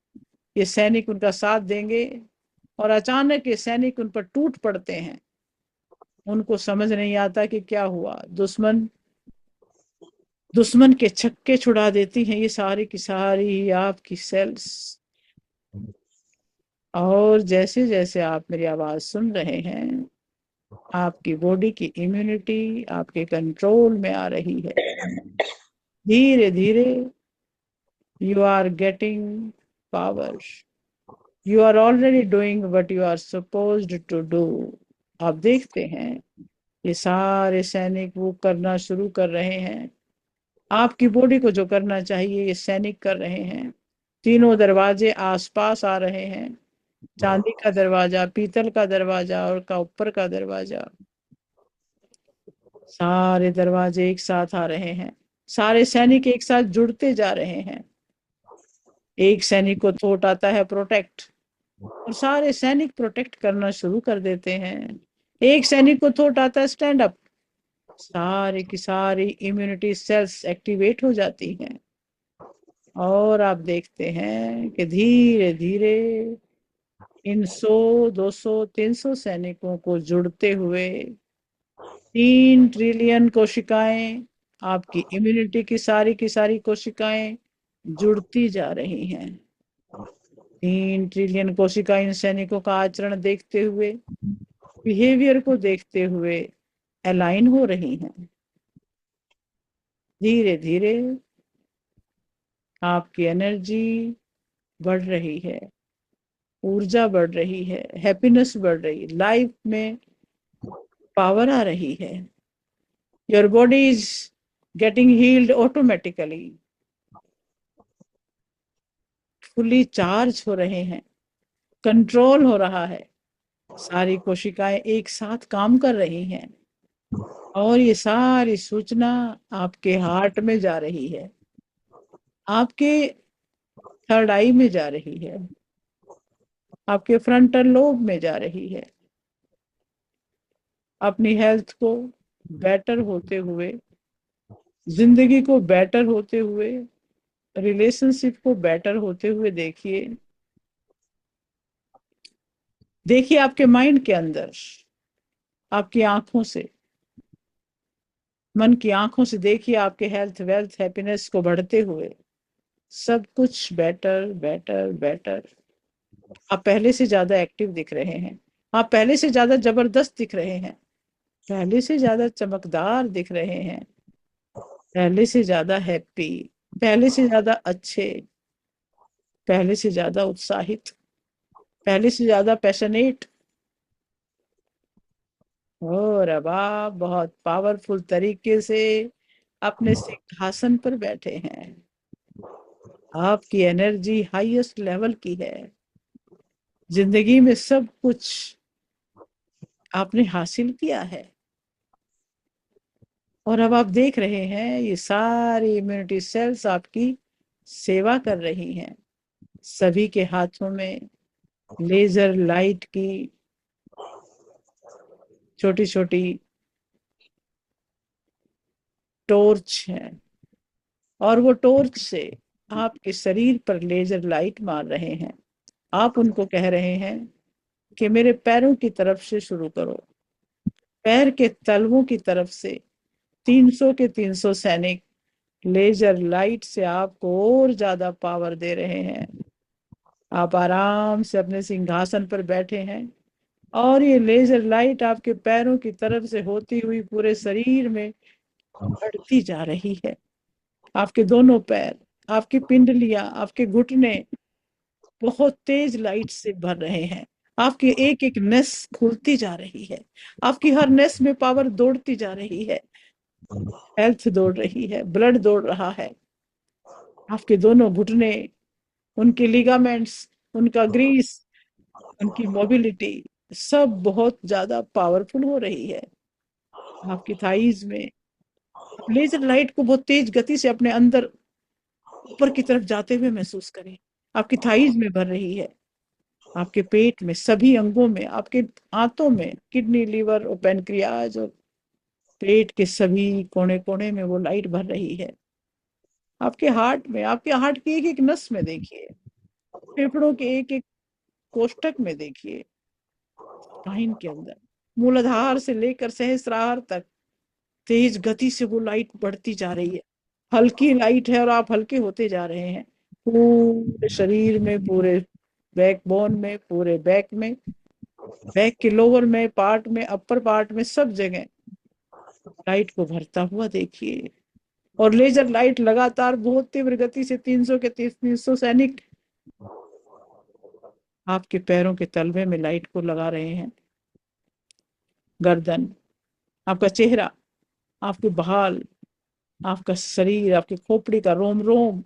S1: ये सैनिक उनका साथ देंगे, और अचानक ये सैनिक उन पर टूट पड़ते हैं। उनको समझ नहीं आता कि क्या हुआ। दुश्मन के छक्के छुड़ा देती हैं ये सारी की सारी आपकी सेल्स। और जैसे जैसे आप मेरी आवाज सुन रहे हैं, आपकी बॉडी की इम्यूनिटी आपके कंट्रोल में आ रही है। धीरे धीरे you are getting power. You are already doing what you are supposed to do. आप देखते हैं ये सारे सैनिक वो करना शुरू कर रहे हैं। आपकी बॉडी को जो करना चाहिए ये सैनिक कर रहे हैं। तीनों दरवाजे आसपास आ रहे हैं। चांदी का दरवाजा, पीतल का दरवाजा और का ऊपर का दरवाजा, सारे दरवाजे एक साथ आ रहे हैं। सारे सैनिक एक साथ जुड़ते जा रहे हैं। एक सैनिक को थॉट आता है प्रोटेक्ट, और सारे सैनिक प्रोटेक्ट करना शुरू कर देते हैं। एक सैनिक को थॉट आता है स्टैंड अप, सारी की सारी इम्यूनिटी सेल्स एक्टिवेट हो जाती हैं। और आप देखते हैं कि धीरे धीरे इन 100, 200, 300 सैनिकों को जुड़ते हुए 3 ट्रिलियन कोशिकाएं, आपकी इम्यूनिटी की सारी कोशिकाएं जुड़ती जा रही हैं। 3 ट्रिलियन कोशिकाएं इन सैनिकों का आचरण देखते हुए, बिहेवियर को देखते हुए अलाइन हो रही हैं। धीरे धीरे आपकी एनर्जी बढ़ रही है, ऊर्जा बढ़ रही है, हैप्पीनेस बढ़ रही है, लाइफ में पावर आ रही है। Your body is getting heeled automatically. Fully charge हो रहे हैं, कंट्रोल हो रहा है। सारी कोशिकाएं एक साथ काम कर रही हैं, और ये सारी सूचना आपके हार्ट में जा रही है, आपके थर्ड आई में जा रही है, आपके फ्रंटल लोब में जा रही है। अपनी हेल्थ को बेटर होते हुए, जिंदगी को बेटर होते हुए, रिलेशनशिप को बेटर होते हुए देखिए। देखिए आपके माइंड के अंदर, आपकी आंखों से, मन की आंखों से देखिए आपके हेल्थ, वेल्थ, हैप्पीनेस को बढ़ते हुए। सब कुछ बेटर बेटर बेटर। आप पहले से ज्यादा एक्टिव दिख रहे हैं, आप पहले से ज्यादा जबरदस्त दिख रहे हैं, पहले से ज्यादा चमकदार दिख रहे हैं, पहले से ज्यादा हैप्पी, पहले से ज्यादा अच्छे, पहले से ज्यादा उत्साहित, पहले से ज्यादा पैशनेट। और अब आप बहुत पावरफुल तरीके से अपने सिंहासन पर बैठे हैं। आपकी एनर्जी हाईएस्ट लेवल की है। जिंदगी में सब कुछ आपने हासिल किया है। और अब आप देख रहे हैं ये सारी इम्यूनिटी सेल्स आपकी सेवा कर रही हैं। सभी के हाथों में लेजर लाइट की छोटी छोटी टॉर्च है, और वो टॉर्च से आपके शरीर पर लेजर लाइट मार रहे हैं। आप उनको कह रहे हैं कि मेरे पैरों की तरफ से शुरू करो। पैर के तलवों की तरफ से 300 के 300 सैनिक लेजर लाइट से आपको और ज्यादा पावर दे रहे हैं। आप आराम से अपने सिंहासन पर बैठे हैं और ये लेजर लाइट आपके पैरों की तरफ से होती हुई पूरे शरीर में बढ़ती जा रही है। आपके दोनों पैर, आपकी पिंडलियां, आपके घुटने बहुत तेज लाइट से भर रहे हैं। आपकी एक एक नस खुलती जा रही है। आपकी हर नस में पावर दौड़ती जा रही है। हेल्थ दौड़ रही है, ब्लड दौड़ रहा है। आपके दोनों घुटने, उनके लिगामेंट्स, उनका ग्रीस, उनकी मोबिलिटी सब बहुत ज्यादा पावरफुल हो रही है। आपकी थाइज में लेजर लाइट को बहुत तेज गति से अपने अंदर ऊपर की तरफ जाते हुए महसूस करें। आपकी थाइज में भर रही है। आपके पेट में, सभी अंगों में, आपके आंतों में, किडनी, लीवर और पैनक्रियाज और पेट के सभी कोने कोने में वो लाइट भर रही है। आपके हार्ट में, आपके हार्ट की एक एक नस में देखिए, फेफड़ों के एक एक कोष्ठक में देखिए, स्पाइन के अंदर, मूलाधार से लेकर सहस्रार तक तेज गति से वो लाइट बढ़ती जा रही है। हल्की लाइट है और आप हल्के होते जा रहे हैं। पूरे शरीर में, पूरे बैकबोन में, पूरे बैक में, बैक के लोअर में पार्ट में, अपर पार्ट में, सब जगह लाइट को भरता हुआ देखिए। और लेजर लाइट लगातार बहुत तीव्र गति से 300 के 300 सैनिक आपके पैरों के तलवे में लाइट को लगा रहे हैं। गर्दन, आपका चेहरा, आपके बाल, आपका शरीर, आपकी खोपड़ी का रोम रोम,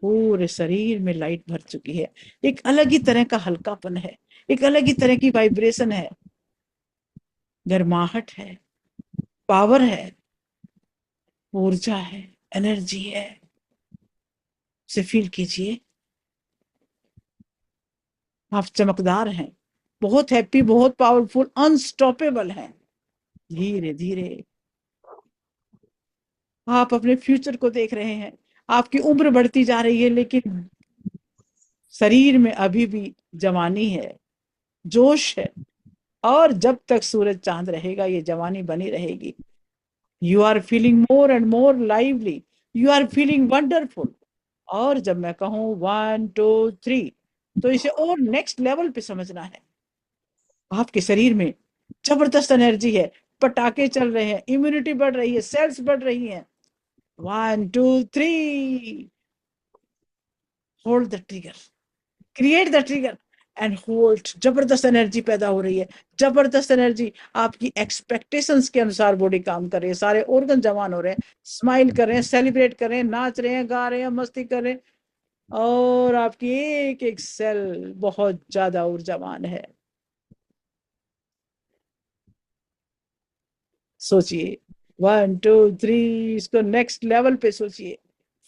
S1: पूरे शरीर में लाइट भर चुकी है। एक अलग ही तरह का हल्कापन है, एक अलग ही तरह की वाइब्रेशन है, गर्माहट है, पावर है, ऊर्जा है, एनर्जी है। उसे फील कीजिए। आप चमकदार हैं, बहुत हैप्पी, बहुत पावरफुल, अनस्टॉपेबल हैं। धीरे धीरे आप अपने फ्यूचर को देख रहे हैं। आपकी उम्र बढ़ती जा रही है, लेकिन शरीर में अभी भी जवानी है, जोश है, और जब तक सूरज चांद रहेगा ये जवानी बनी रहेगी। You are feeling more and more lively, you are feeling wonderful. और जब मैं कहूँ 1 2 3, तो इसे और नेक्स्ट लेवल पे समझना है। आपके शरीर में जबरदस्त एनर्जी है, पटाखे चल रहे हैं, इम्यूनिटी बढ़ रही है, सेल्स बढ़ रही हैं। 1 2 3, hold the trigger, create the trigger and hold. जबरदस्त एनर्जी पैदा हो रही है, जबरदस्त एनर्जी। आपकी एक्सपेक्टेशंस के अनुसार बॉडी काम कर रही है, सारे ऑर्गन जवान हो रहे हैं, स्माइल कर रहे हैं, सेलिब्रेट कर रहे हैं, नाच रहे हैं, गा रहे हैं, मस्ती कर रहे हैं, और आपकी एक एक सेल बहुत ज्यादा ऊर्जावान है। सोचिए, 1 2 3, इसको नेक्स्ट लेवल पे सोचिए।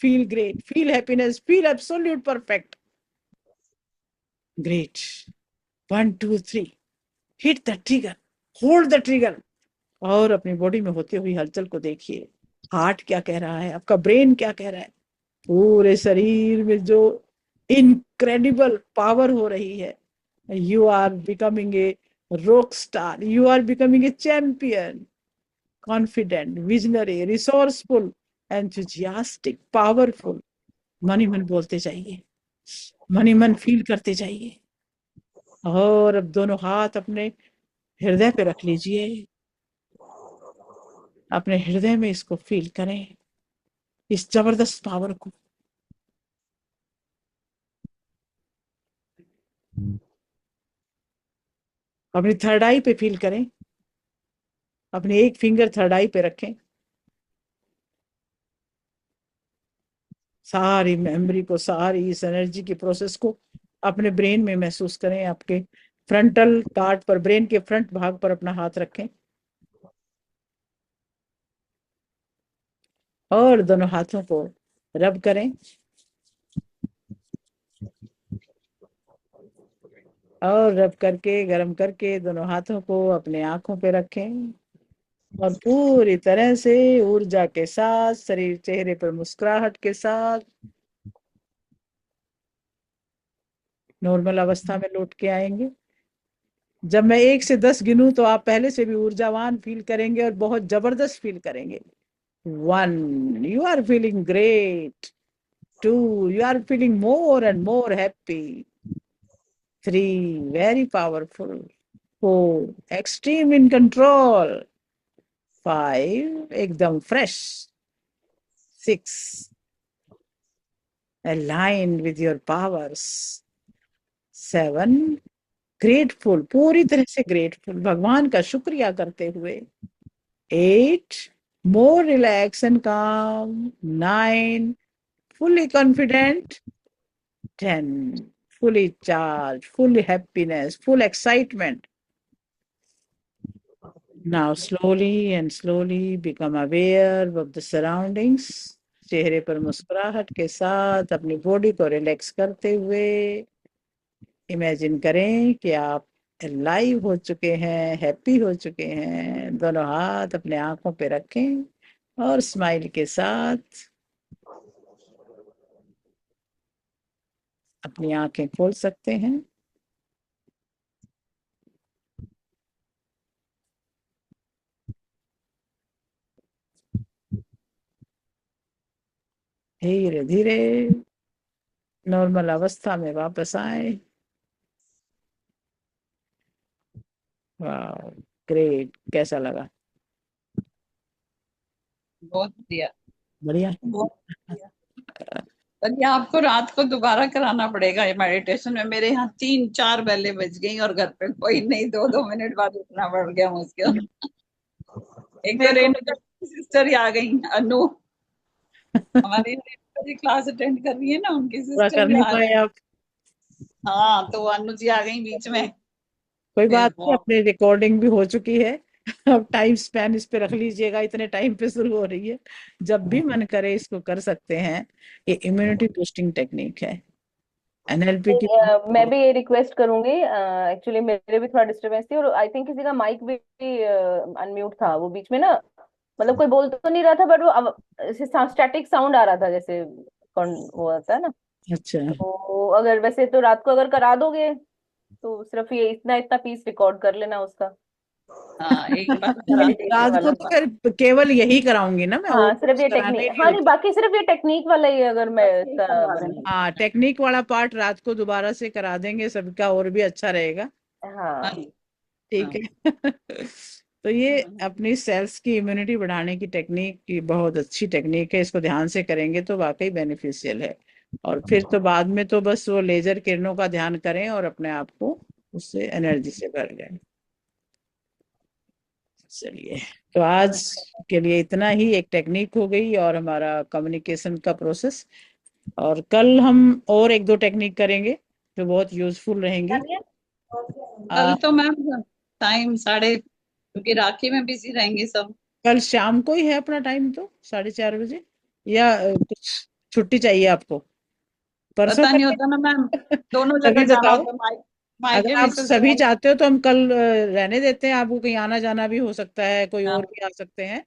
S1: Feel great, feel happiness, feel absolute perfect. Great. 1 2 3, hit the trigger, hold the trigger. और अपनी बॉडी में होती हुई हलचल को देखिए। हार्ट क्या कह रहा है, आपका ब्रेन क्या कह रहा है, पूरे शरीर में जो इनक्रेडिबल पावर हो रही है। You are becoming a rock star, you are becoming a champion, confident, visionary, resourceful, enthusiastic, powerful. मन ही मन बोलते जाइए, मन ही मन फील करते जाइए। और अब दोनों हाथ अपने हृदय पे रख लीजिए। अपने हृदय में इसको फील करें, इस जबरदस्त पावर को। अपनी थर्ड आई पे फील करें, अपनी एक फिंगर थर्ड आई पे रखें। सारी मेमोरी को, सारी इस एनर्जी की प्रोसेस को अपने ब्रेन में महसूस करें। आपके फ्रंटल पार्ट पर, ब्रेन के फ्रंट भाग पर अपना हाथ रखें। और दोनों हाथों को रब करें और रब करके गरम करके दोनों हाथों को अपने आंखों पे रखें और पूरी तरह से ऊर्जा के साथ शरीर चेहरे पर मुस्कुराहट के साथ नॉर्मल अवस्था में लौट के आएंगे। जब मैं 1 से 10 गिनूं तो आप पहले से भी ऊर्जावान फील करेंगे और बहुत जबरदस्त फील करेंगे। 1, you are feeling great. 2, you are feeling more and more happy. 3, very powerful. 4, extreme in control. 5, एकदम fresh. 6, aligned with your powers. 7, grateful, पूरी तरह से ग्रेटफुल, भगवान का शुक्रिया करते हुए। 8, मोर रिलैक्स एंड काम। 9, fully confident. 10, fully charged, full happiness, full excitement. Now slowly and slowly become aware of the surroundings. चेहरे पर मुस्कुराहट के साथ अपनी बॉडी को रिलैक्स करते हुए इमेजिन करें कि आप लाइव हो चुके हैं, हैप्पी हो चुके हैं। दोनों हाथ अपने आंखों पे रखें और स्माइल के साथ अपनी आंखें खोल सकते हैं। धीरे धीरे नॉर्मल अवस्था में वापस आए। वाह, ग्रेट। कैसा लगा?
S5: बहुत बढ़िया,
S1: बढ़िया।
S5: बहुत बढ़िया। पर ये आपको रात को दोबारा कराना पड़ेगा ये मेडिटेशन में। मेरे यहाँ 3-4 बेलें बज गई और घर पे कोई नहीं, 2-2 मिनट बाद उठना पड़ गया मुझको। एक तो रेणुका सिस्टर ही आ गई, अनु हमारी रेणुका जी क्लास अटेंड कर रही है ना, उनकी
S1: पूरा
S5: सिस्टर
S1: कर
S5: भी
S1: नहीं
S5: आ
S1: पाए
S5: गई।
S1: आप?
S5: हाँ, तो अनु जी आ गई बीच में।
S1: कोई
S5: फिर
S1: बात
S5: वो
S1: नहीं, अपनी रिकॉर्डिंग भी हो चुकी है। अब टाइम स्पैन इस पे रख लीजिएगा, इतने टाइम पे शुरू हो रही है, जब भी मन करे इसको कर सकते हैं। ये इम्यूनिटी बूस्टिंग टेक्निक है, एनएलपी की।
S8: मैं भी ये रिक्वेस्ट करूंगी। एक्चुअली मेरे भी थोड़ा डिस्टरबेंस थी और आई थिंक किसी का माइक भी अनम्यूट था वो बीच में ना। मतलब कोई बोल तो नहीं रहा था बट वो स्टैटिक साउंड आ रहा था जैसे वो होता है ना।
S1: अच्छा,
S8: तो अगर वैसे तो रात को अगर करा दोगे तो सिर्फ ये इतना इतना पीस रिकॉर्ड कर लेना उसका।
S5: हाँ, एक बार करा
S8: मेडिटेशन
S1: रात को
S8: वाला।
S1: तो फिर केवल यही कराऊंगी ना मैं, और
S8: हाँ सिर्फ
S1: कुछ
S8: ये
S1: कराना ही
S8: टेक्निक,
S1: नहीं
S8: हाँ नहीं
S1: होता।
S8: बाकी सिर्फ ये टेक्निक वाला ही अगर मैं
S1: हाँ, टेक्निक वाला पार्ट रात को दोबारा से करा देंगे सबका, और भी अच्छा रहेगा।
S8: हाँ
S5: हाँ,
S1: ठीक है। तो ये अपनी सेल्स की इम्यूनिटी बढ़ाने की टेक्निक की बहुत अच्छी टेक्निक है, इसको ध्यान से करेंगे तो वाकई बेनिफिशियल है। और फिर तो बाद में तो बस वो लेजर किरणों का ध्यान करें और अपने आप को उससे एनर्जी से भर जाए। चलिए, तो आज के लिए इतना ही, एक टेक्निक हो गई और हमारा कम्युनिकेशन का प्रोसेस। और कल हम और 1-2 टेक्निक करेंगे जो बहुत यूजफुल रहेंगी।
S5: कल तो मैम टाइम क्योंकि राखी में बिजी रहेंगे सब।
S1: कल शाम को ही है अपना टाइम, तो 4:30 बजे, या कुछ छुट्टी चाहिए आपको? परसों
S5: पता नहीं
S1: करें?
S5: होता ना मैम, दोनों
S1: तभी
S5: जगह जाना
S1: बताओ।
S5: होता है। मायके
S1: अगर
S5: में
S1: आप
S5: से
S1: सभी चाहते हो तो हम कल रहने देते हैं, आपको कहीं आना जाना भी हो सकता है, कोई और
S5: हाँ,
S1: भी आ सकते हैं।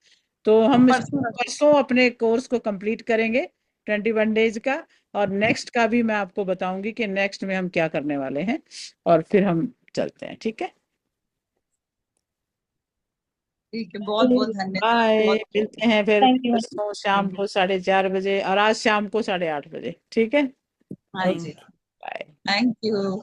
S1: तो हम इसको
S5: परसों
S1: परसों अपने कोर्स को कंप्लीट करेंगे, 21 डेज का। और नेक्स्ट का भी मैं आपको बताऊंगी कि नेक्स्ट में हम क्या करने वाले हैं, और फिर हम चलते हैं। ठीक है,
S5: ठीक है, बहुत बहुत धन्यवाद।
S1: बाय।
S5: बहुत
S1: मिलते हैं फिर
S7: थैंक यू।
S1: परसों शाम को 4:30 बजे, और आज शाम को 8:30 बजे। ठीक है,
S5: हाँ
S1: ओके,
S5: जी,
S1: बाय।
S5: Thank you.